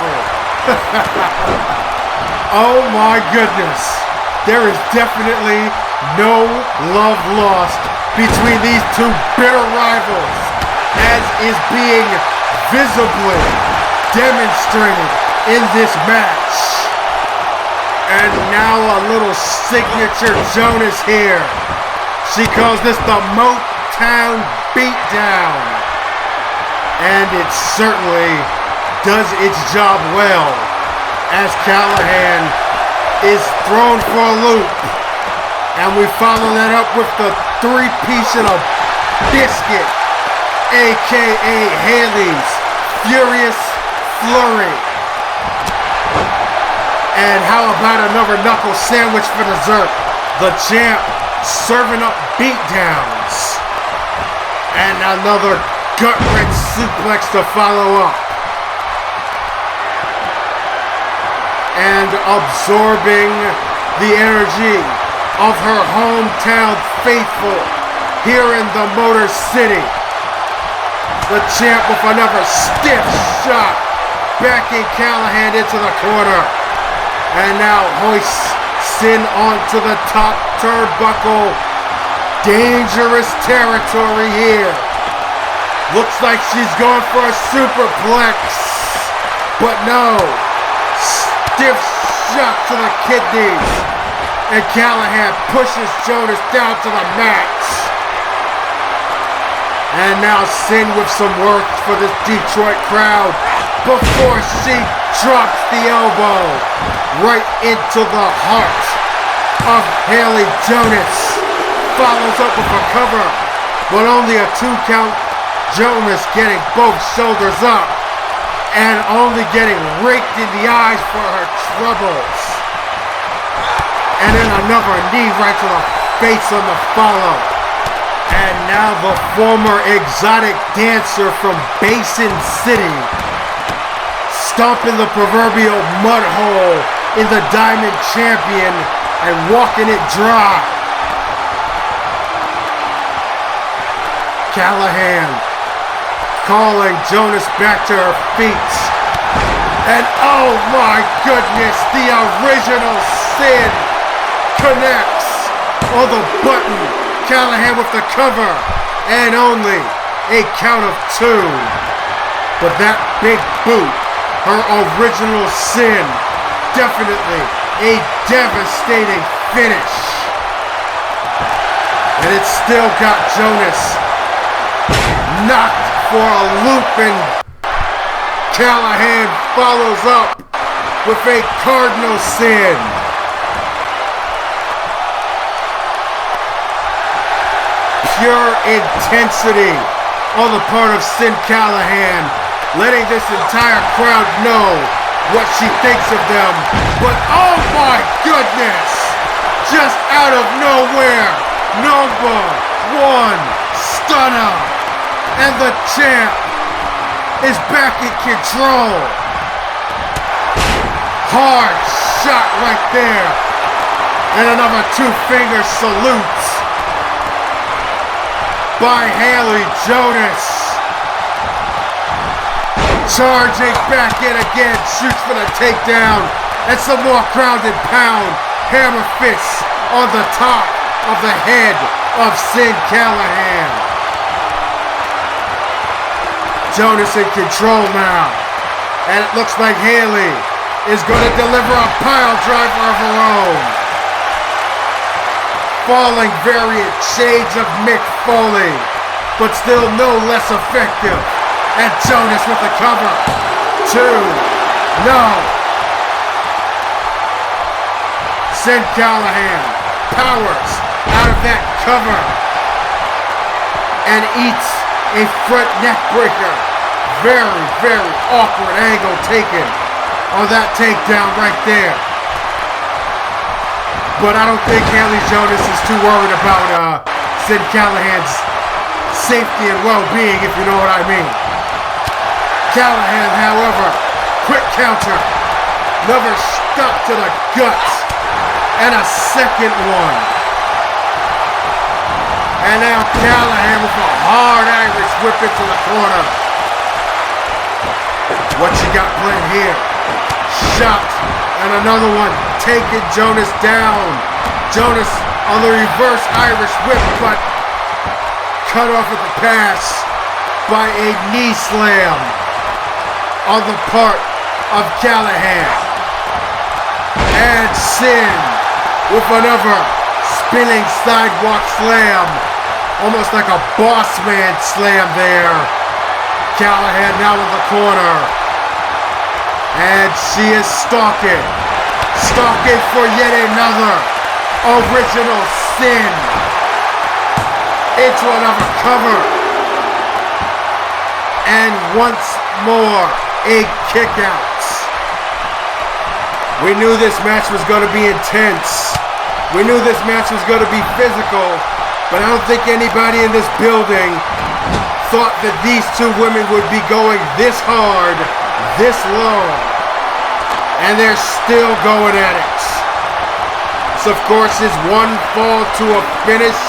Oh my goodness. There is definitely no love lost between these two bitter rivals, as is being visibly demonstrated in this match. And now a little signature Jonas here. She calls this the Motown Beatdown. And it certainly does its job well, as Callahan is thrown for a loop. And we follow that up with the three-piece in a biscuit, aka Hayley's Furious Flurry. And how about another knuckle sandwich for dessert? The champ serving up beatdowns. And another gut-wrench suplex to follow up. And absorbing the energy of her hometown faithful here in the Motor City. The champ with another stiff shot, backing Callahan into the corner. And now hoists Sin onto the top turnbuckle. Dangerous territory here. Looks like she's going for a superplex. But no. Stiff shot to the kidneys. And Callahan pushes Jonas down to the mat. And now Sin with some work for this Detroit crowd before she drops the elbow right into the heart of Hayley Jonas. Follows up with a cover, but only a 2 count. Jonas getting both shoulders up and only getting raked in the eyes for her troubles. And then another knee right to the face on the follow. And now the former exotic dancer from Basin City, stomping the proverbial mud hole in the Diamond Champion and walking it dry. Callahan calling Jonas back to her feet. And oh my goodness, the original Sin connects on the button. Callahan with the cover, and only a count of 2. But that big boot, her original Sin, definitely a devastating finish. And it's still got Jonas knocked for a loop, and Callahan follows up with a Cardinal Sin. Pure intensity on the part of Sin Callahan, letting this entire crowd know what she thinks of them. But oh my goodness, just out of nowhere, number 1 stunner, and the champ is back in control. Hard shot right there, and another 2-finger salute by Hayley Jonas. Charging back in again, shoots for the takedown, and some more ground and pound. Hammer fists on the top of the head of Sin Callahan. Jonas in control now, and it looks like Hayley is going to deliver a pile driver of her own. Falling variant shades of Mick Foley, but still no less effective. And Jonas with the cover. 2. No. Sin Callahan powers out of that cover and eats a front neck breaker. Very, very awkward angle taken on that takedown right there. But I don't think Hayley Jonas is too worried about Sin Callahan's safety and well-being, if you know what I mean. Callahan, however, quick counter. Another shot to the guts. And a second one. And now Callahan with a hard Irish whip into the corner. What you got playing here? Shot. And another one taking Jonas down. Jonas on the reverse Irish whip, but cut off at the pass by a knee slam on the part of Callahan. And Sin with another spinning sidewalk slam. Almost like a boss man slam there. Callahan now in the corner. And she is stalking. Stalking for yet another original sin. Into another cover. And once more, a kick out. We knew this match was going to be intense. We knew this match was going to be physical. But I don't think anybody in this building thought that these two women would be going this hard, this long. And they're still going at it. This, of course, is one fall to a finish.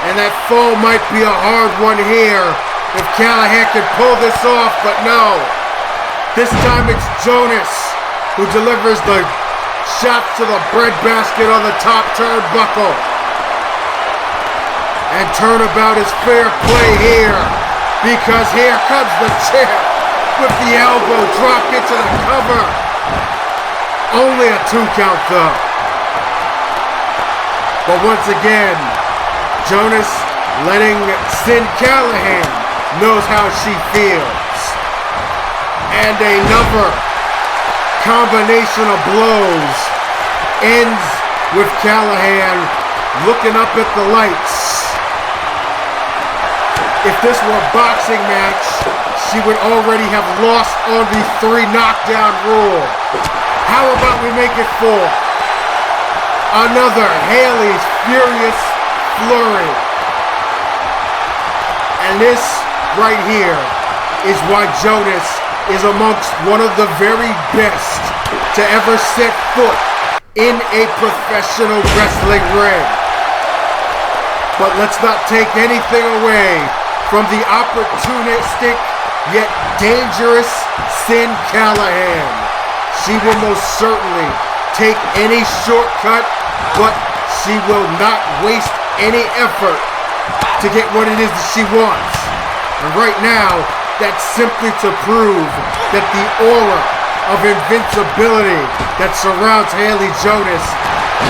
And that fall might be a hard one here if Callahan can pull this off, but no. This time it's Jonas who delivers the shots to the breadbasket on the top turnbuckle. And turnabout is fair play here, because here comes the champ with the elbow drop into the cover. Only a 2 count though. But once again, Jonas letting Sin Callahan knows how she feels. And another combination of blows ends with Callahan looking up at the lights. If this were a boxing match, she would already have lost on the 3 knockdown rule. How about we make it 4? Another Hayley's Furious Flurry. And this right here is why Jonas is amongst one of the very best to ever set foot in a professional wrestling ring. But let's not take anything away from the opportunistic yet dangerous Sin Callahan. She will most certainly take any shortcut, but she will not waste any effort to get what it is that she wants. And right now, that's simply to prove that the aura of invincibility that surrounds Hayley Jonas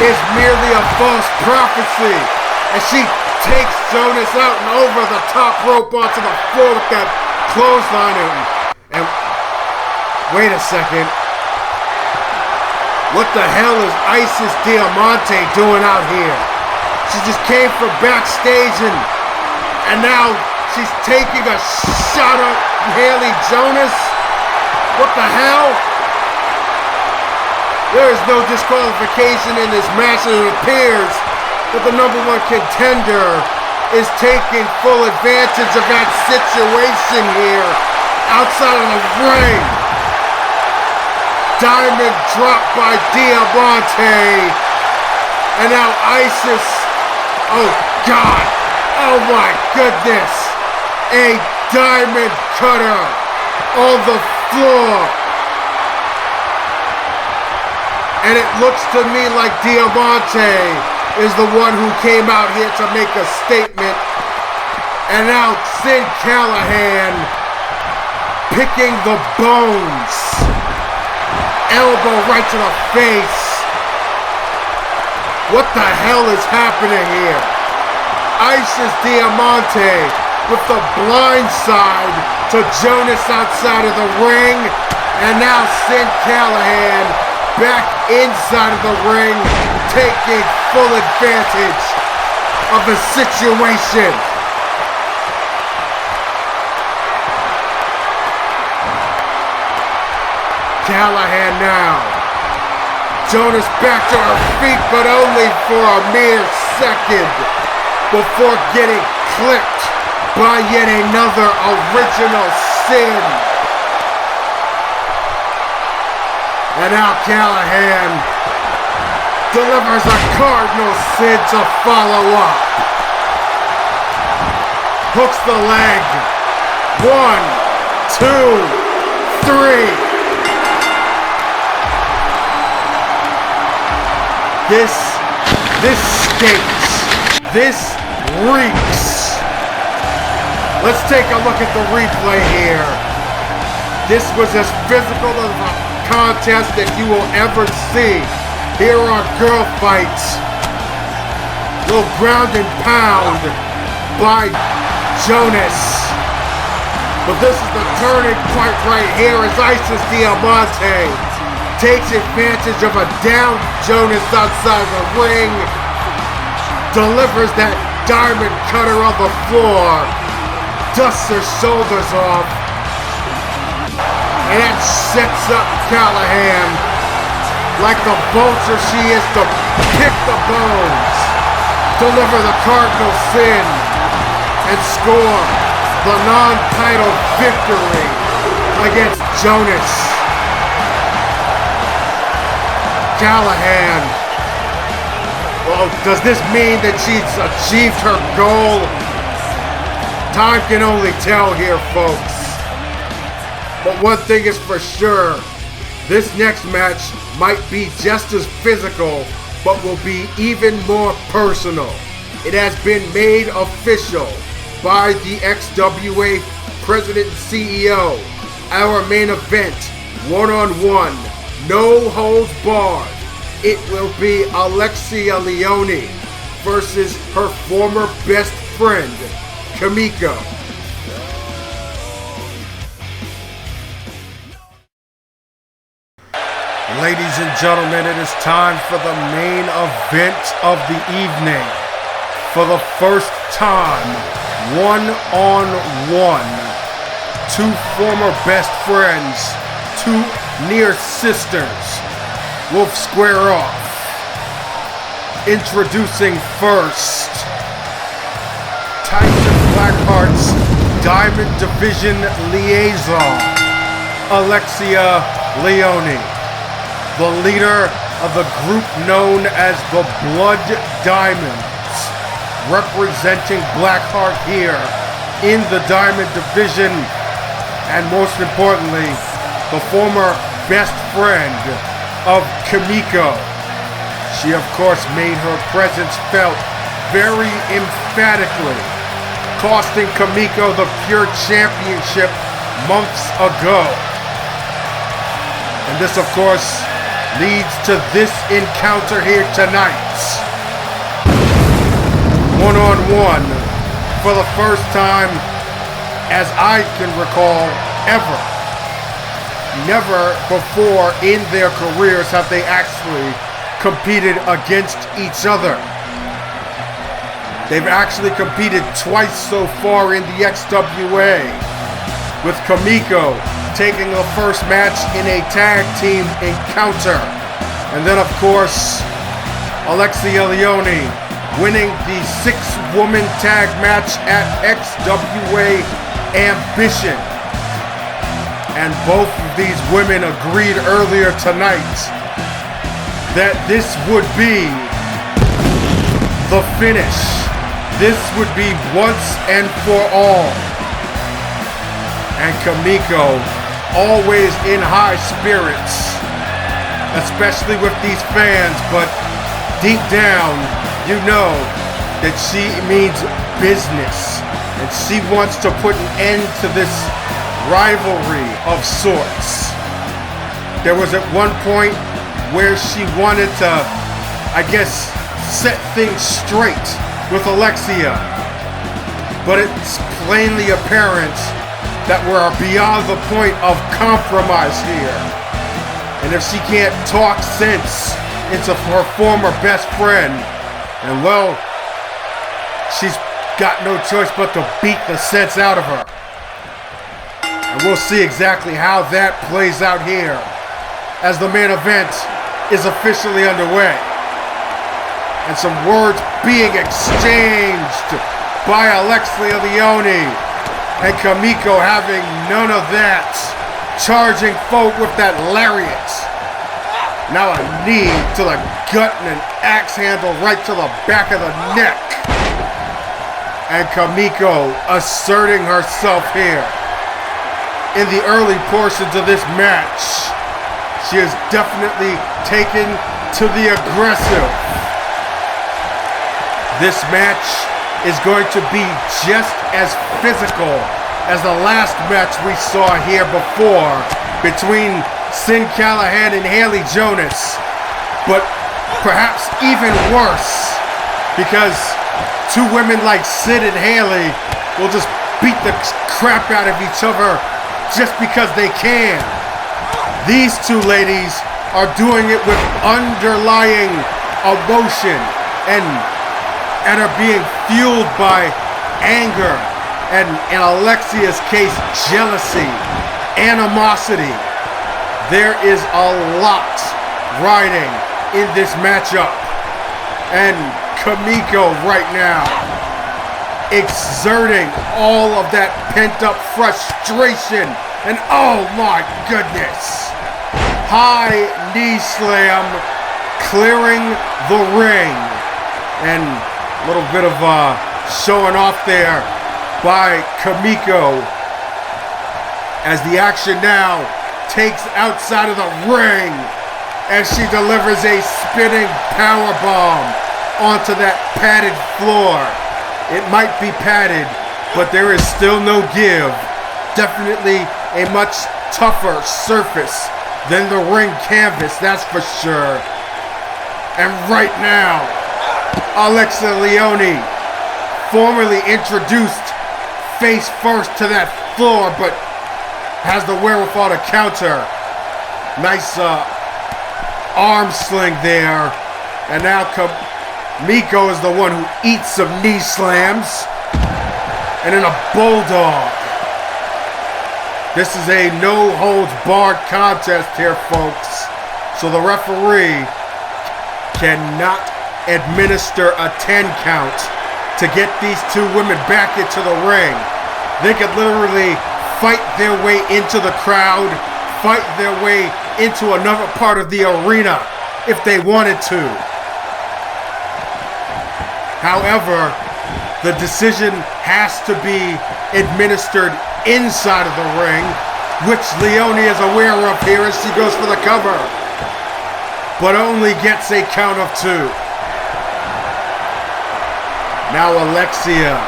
is merely a false prophecy. And she takes Jonas out and over the top rope onto the floor with that clothesline. And wait a second. What the hell is Isys Diamante doing out here? She just came from backstage and now she's taking a shot at Hayley Jonas? What the hell? There is no disqualification in this match, and it appears that the #1 contender is taking full advantage of that situation here outside of the ring. Diamond dropped by Diamante. And now Isys, oh God, oh my goodness. A diamond cutter on the floor. And it looks to me like Diamante is the one who came out here to make a statement. And now Sin Callahan picking the bones. Elbow right to the face. What the hell is happening here? Isys Diamante with the blind side to Jonas outside of the ring. And now Sin Callahan back inside of the ring, taking full advantage of the situation. Callahan now. Jonas back to her feet, but only for a mere second before getting clipped by yet another original sin. And now Callahan delivers a cardinal sin to follow up. Hooks the leg. 1, 2, 3. This stinks. This reeks. Let's take a look at the replay here. This was as physical of a contest that you will ever see. Here are girl fights. Little ground and pound by Jonas. But this is the turning point right here as Isys Diamante takes advantage of a down Jonas outside the ring, delivers that diamond cutter on the floor, dusts her shoulders off, and that sets up Callahan like the vulture she is to pick the bones, deliver the cardinal sin, and score the non-title victory against Jonas. Callahan. Well, does this mean that she's achieved her goal? Time can only tell here, folks. But one thing is for sure, this next match might be just as physical, but will be even more personal. It has been made official by the XWA President and CEO. Our main event, one-on-one, no holds barred. It will be Alexia Leone versus her former best friend, Kimiko. Ladies and gentlemen, it is time for the main event of the evening. For the first time, one-on-one, two former best friends, two near sisters will square off. Introducing first, Tyson Blackheart's Diamond Division Liaison, Alexia Leone, the leader of the group known as the Blood Diamonds, representing Blackheart here in the Diamond Division, and most importantly, the former best friend of Kimiko. She of course made her presence felt very emphatically, costing Kimiko the Pure Championship months ago. And this of course leads to this encounter here tonight. One-on-one for the first time, as I can recall, ever. Never before in their careers have they actually competed against each other. They've actually competed twice so far in the XWA, with Kimiko taking the first match in a tag team encounter. And then of course, Alexia Leone winning the 6-woman tag match at XWA Ambition. And both of these women agreed earlier tonight that this would be the finish. This would be once and for all. And Kimiko, always in high spirits, especially with these fans, but deep down, you know that she means business. And she wants to put an end to this rivalry of sorts. There was at one point where she wanted to, I guess, set things straight with Alexia, but it's plainly apparent that we're beyond the point of compromise here. And if she can't talk sense into her former best friend, and well, she's got no choice but to beat the sense out of her. And we'll see exactly how that plays out here as the main event is officially underway. And some words being exchanged by Alexia Leone, and Kimiko having none of that, charging folk with that lariat. Now a knee to the gut and an axe handle right to the back of the neck. And Kimiko asserting herself here. In the early portions of this match, she has definitely taken to the aggressive. This match is going to be just as physical as the last match we saw here before between Callahan and Hayley Jonas, but perhaps even worse, because two women like Sid and Hayley will just beat the crap out of each other just because they can. These two ladies are doing it with underlying emotion and are being fueled by anger and, in Alexia's case, jealousy, animosity. There is a lot riding in this matchup. And Kimiko right now exerting all of that pent-up frustration. And oh my goodness. High knee slam clearing the ring. And a little bit of showing off there by Kimiko as the action now takes outside of the ring as she delivers a spinning powerbomb onto that padded floor. It might be padded, but there is still no give. Definitely a much tougher surface than the ring canvas, that's for sure. And right now, Alexia Leone, formerly introduced face first to that floor, but has the wherewithal to counter. Nice arm sling there. And now Kimiko is the one who eats some knee slams. And then a bulldog. This is a no-holds-barred contest here, folks. So the referee cannot administer a 10 count to get these two women back into the ring. They could literally fight their way into the crowd, fight their way into another part of the arena if they wanted to. However, the decision has to be administered inside of the ring, which Leone is aware of here as she goes for the cover, but only gets a count of 2. Now Alexia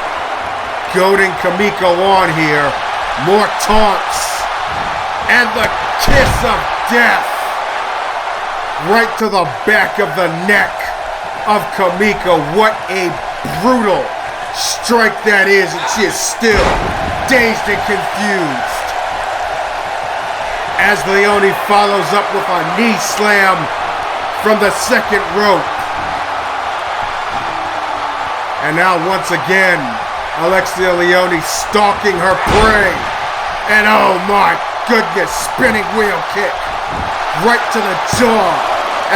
goading Kimiko on here. More taunts. And the kiss of death. Right to the back of the neck of Kimiko. What a brutal strike that is. And she is still dazed and confused. As Leone follows up with a knee slam from the second rope. And now once again, Alexia Leone stalking her prey. And oh my goodness, spinning wheel kick. Right to the jaw.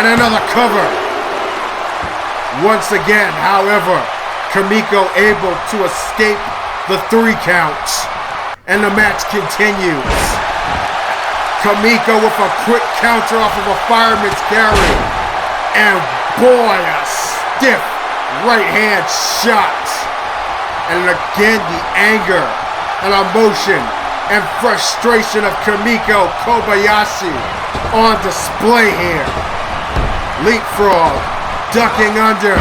And another cover. Once again, however, Kimiko able to escape the 3 counts. And the match continues. Kimiko with a quick counter off of a fireman's carry. And boy, a stiff right hand shot. And again, the anger and emotion and frustration of Kimiko Kobayashi on display here. Leapfrog, ducking under,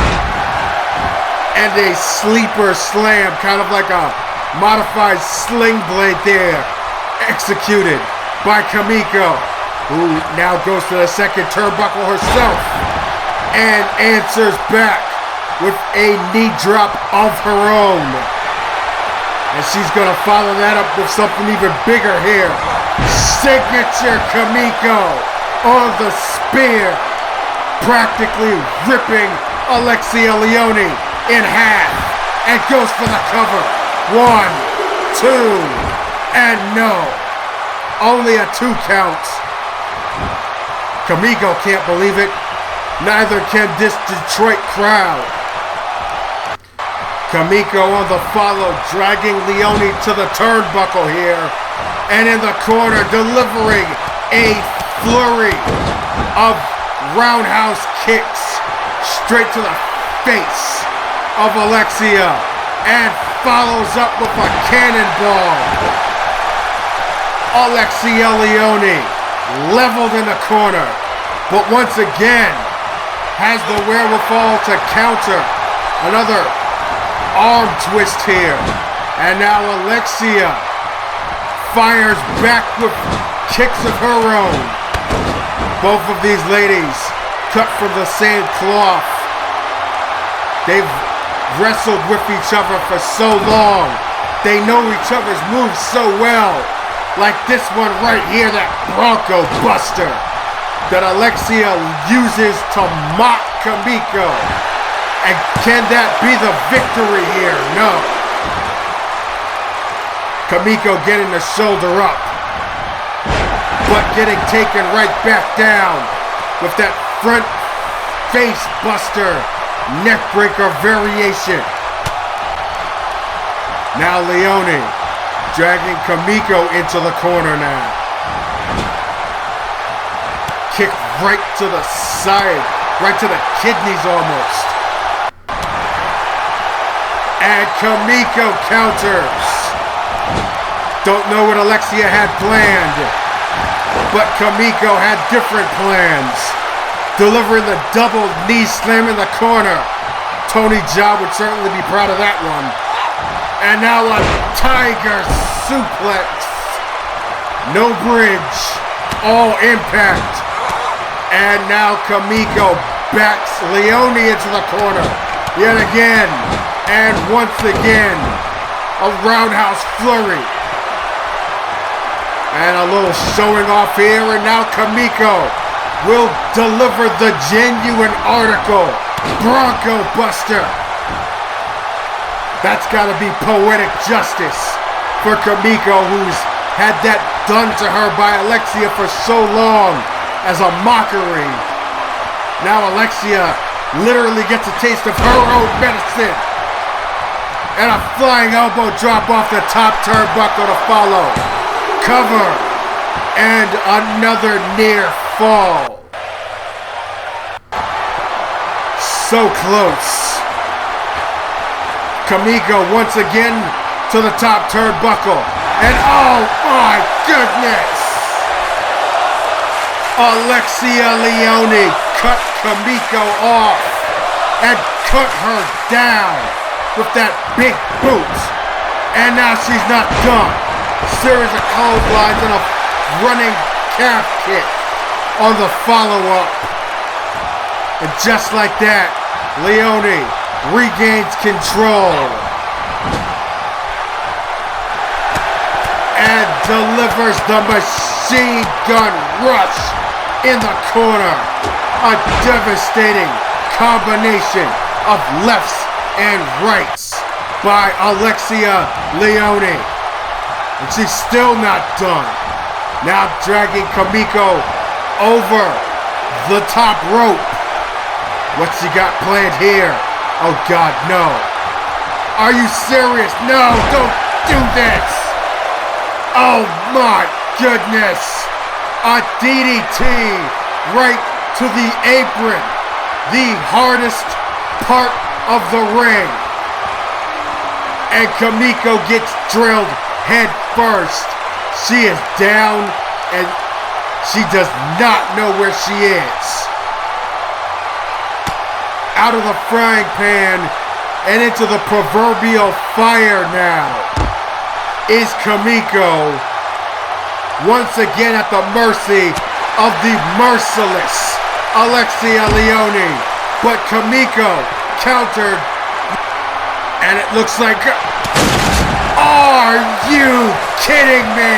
and a sleeper slam, kind of like a modified sling blade there, executed by Kimiko, who now goes to the second turnbuckle herself and answers back with a knee drop of her own. And she's going to follow that up with something even bigger here. Signature Kimiko on the spear, practically ripping Alexia Leone in half, and goes for the cover. 1, 2, and no. Only a 2 count. Kimiko can't believe it. Neither can this Detroit crowd. Kimiko on the follow, dragging Leone to the turnbuckle here. And in the corner, delivering a flurry of roundhouse kicks straight to the face of Alexia. And follows up with a cannonball. Alexia Leone leveled in the corner. But once again, has the wherewithal to counter another arm twist here. And now Alexia fires back with kicks of her own. Both of these ladies cut from the same cloth. They've wrestled with each other for so long They know each other's moves so well. Like this one right here, that Bronco Buster that Alexia uses to mock Kimiko. And can that be the victory here? No. Kimiko getting the shoulder up, but getting taken right back down with that front face buster neckbreaker variation. Now Leone dragging Kimiko into the corner now. Kick right to the side, right to the kidneys almost. And Kimiko counters. Don't know what Alexia had planned, but Kimiko had different plans. Delivering the double knee slam in the corner. Tony Jaa would certainly be proud of that one. And now a tiger suplex. No bridge, all impact. And now Kimiko backs Leone into the corner. Yet again, and once again, a roundhouse flurry. And a little showing off here, and now Kimiko will deliver the genuine article, Bronco Buster. That's gotta be poetic justice for Kimiko, who's had that done to her by Alexia for so long as a mockery. Now Alexia literally gets a taste of her own medicine. And a flying elbow drop off the top turnbuckle to follow. Cover. And another near fall. So close. Kimiko once again to the top turnbuckle. And oh my goodness! Alexia Leone cut Kimiko off and cut her down with that big boot. And now she's not done. Series of clotheslines and a running calf kick on the follow-up. And just like that, Leone regains control and delivers the machine gun rush in the corner. A devastating combination of lefts and rights by Alexia Leone. And she's still not done. Now dragging Kimiko over the top rope. What's she got planned here? Oh God, no. Are you serious? No, don't do this. Oh my goodness. A DDT right to the apron. The hardest part of the ring. And Kimiko gets drilled head first. She is down and she does not know where she is. Out of the frying pan and into the proverbial fire now is Kimiko, once again at the mercy of the merciless Alexia Leone. But Kimiko countered, and it looks like... Are you kidding me?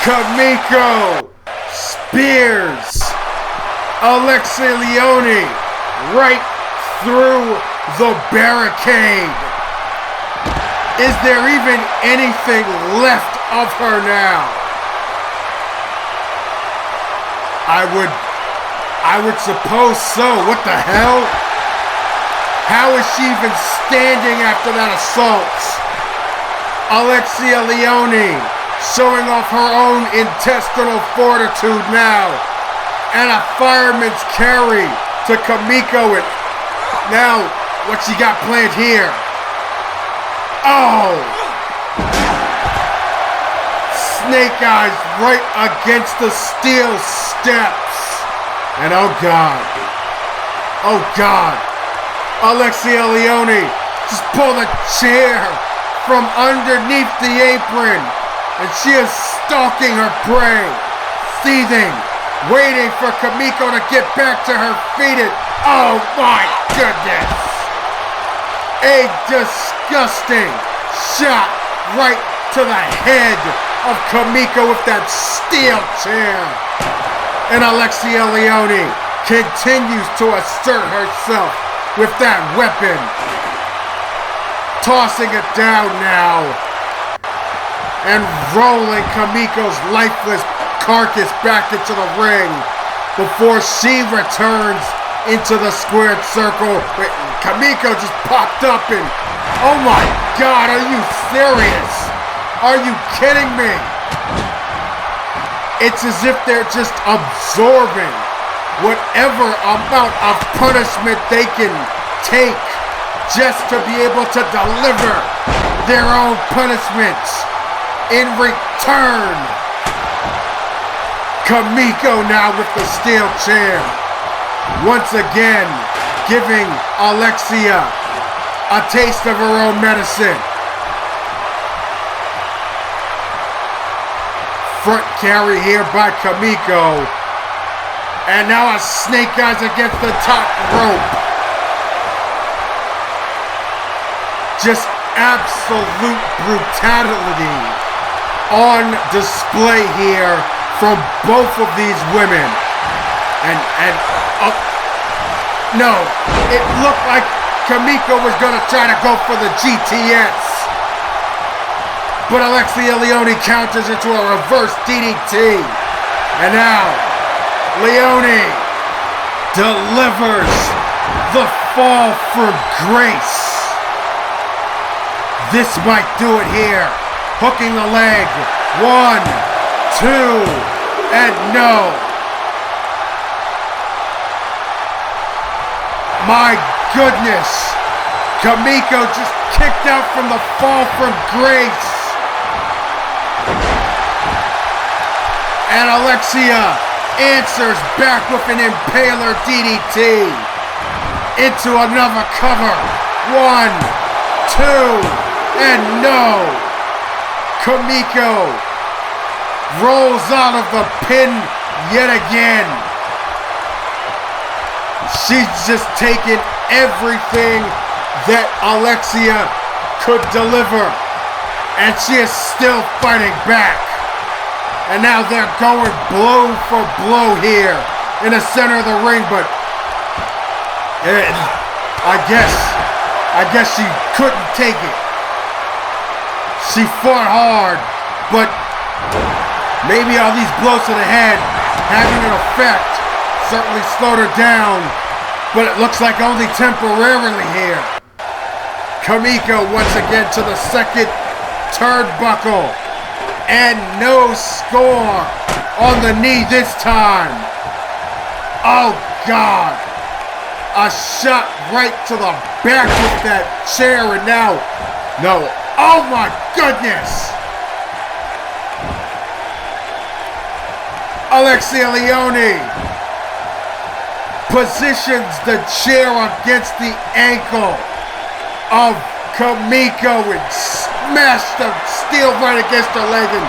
Kimiko spears Alexia Leone right through the barricade. Is there even anything left of her now? I would suppose so. What the hell? How is she even standing after that assault? Alexia Leone showing off her own intestinal fortitude now. And a fireman's carry to Kimiko. And now, what she got planned here? Oh! Snake eyes right against the steel steps. And oh God. Oh God. Alexia Leone just pulled a chair from underneath the apron. And she is stalking her prey. Seething waiting for Kimiko to get back to her feet, and oh my goodness! A disgusting shot right to the head of Kimiko with that steel chair. And Alexia Leone continues to assert herself with that weapon. Tossing it down now. And rolling Kimiko's lifeless carcass back into the ring before she returns into the squared circle. Kimiko just popped up and, oh my God, are you serious? Are you kidding me? It's as if they're just absorbing whatever amount of punishment they can take just to be able to deliver their own punishments in return. Kimiko now with the steel chair, once again giving Alexia a taste of her own medicine. Front carry here by Kimiko. And now a snake eyes against the top rope. Just absolute brutality on display here from both of these women. No, it looked like Kimiko was gonna try to go for the GTS. But Alexia Leone counters into a reverse DDT. And now, Leone delivers the fall from grace. This might do it here. Hooking the leg. 1, 2, and no. My goodness. Kimiko just kicked out from the fall from grace. And Alexia answers back with an impaler DDT into another cover. 1, 2, and no. Kimiko rolls out of the pin yet again. She's just taken everything that Alexia could deliver, and she is still fighting back. And now they're going blow for blow here in the center of the ring, but I guess she couldn't take it. She fought hard, but maybe all these blows to the head having an effect certainly slowed her down, but it looks like only temporarily here. Kimiko once again to the second turnbuckle. And no score on the knee this time. Oh God. A shot right to the back with that chair, and now, no. Oh my goodness. Alexia Leone positions the chair against the ankle of Kimiko and smashed the steel right against her leg, and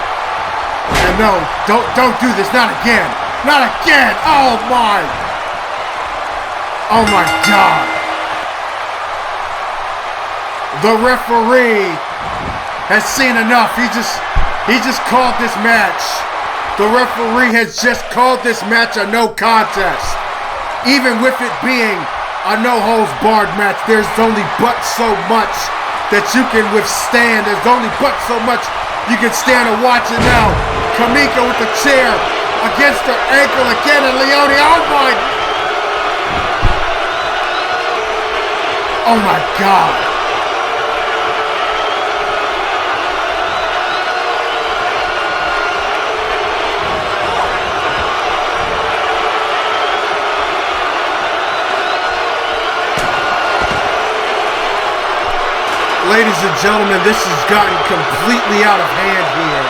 no, don't do this, not again, not again. Oh my God. The referee has seen enough. He just called this match. The referee has just called this match a no contest. Even with it being a no-holds-barred match, there's only but so much that you can withstand. There's only but so much you can stand and watch it now. Kimiko with the chair against her ankle again, and Leone, oh my God. Ladies and gentlemen, this has gotten completely out of hand here.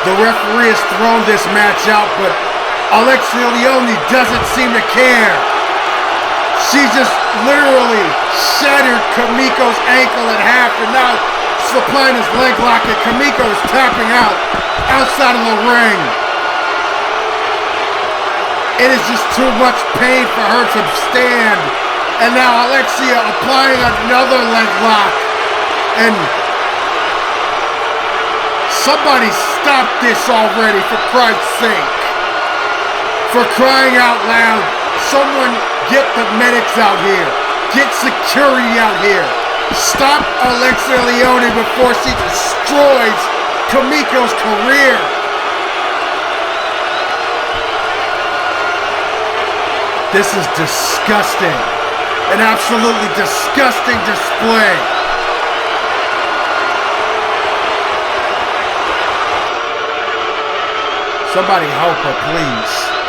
The referee has thrown this match out, but Alexia Leone doesn't seem to care. She just literally shattered Kimiko's ankle in half, and now she's applying his leg lock, and Kimiko is tapping out outside of the ring. It is just too much pain for her to stand. And now Alexia applying another leg lock. And somebody stop this already, for Christ's sake. For crying out loud, someone get the medics out here. Get security out here. Stop Alexia Leone before she destroys Kimiko's career. This is disgusting. An absolutely disgusting display. Somebody help her, please.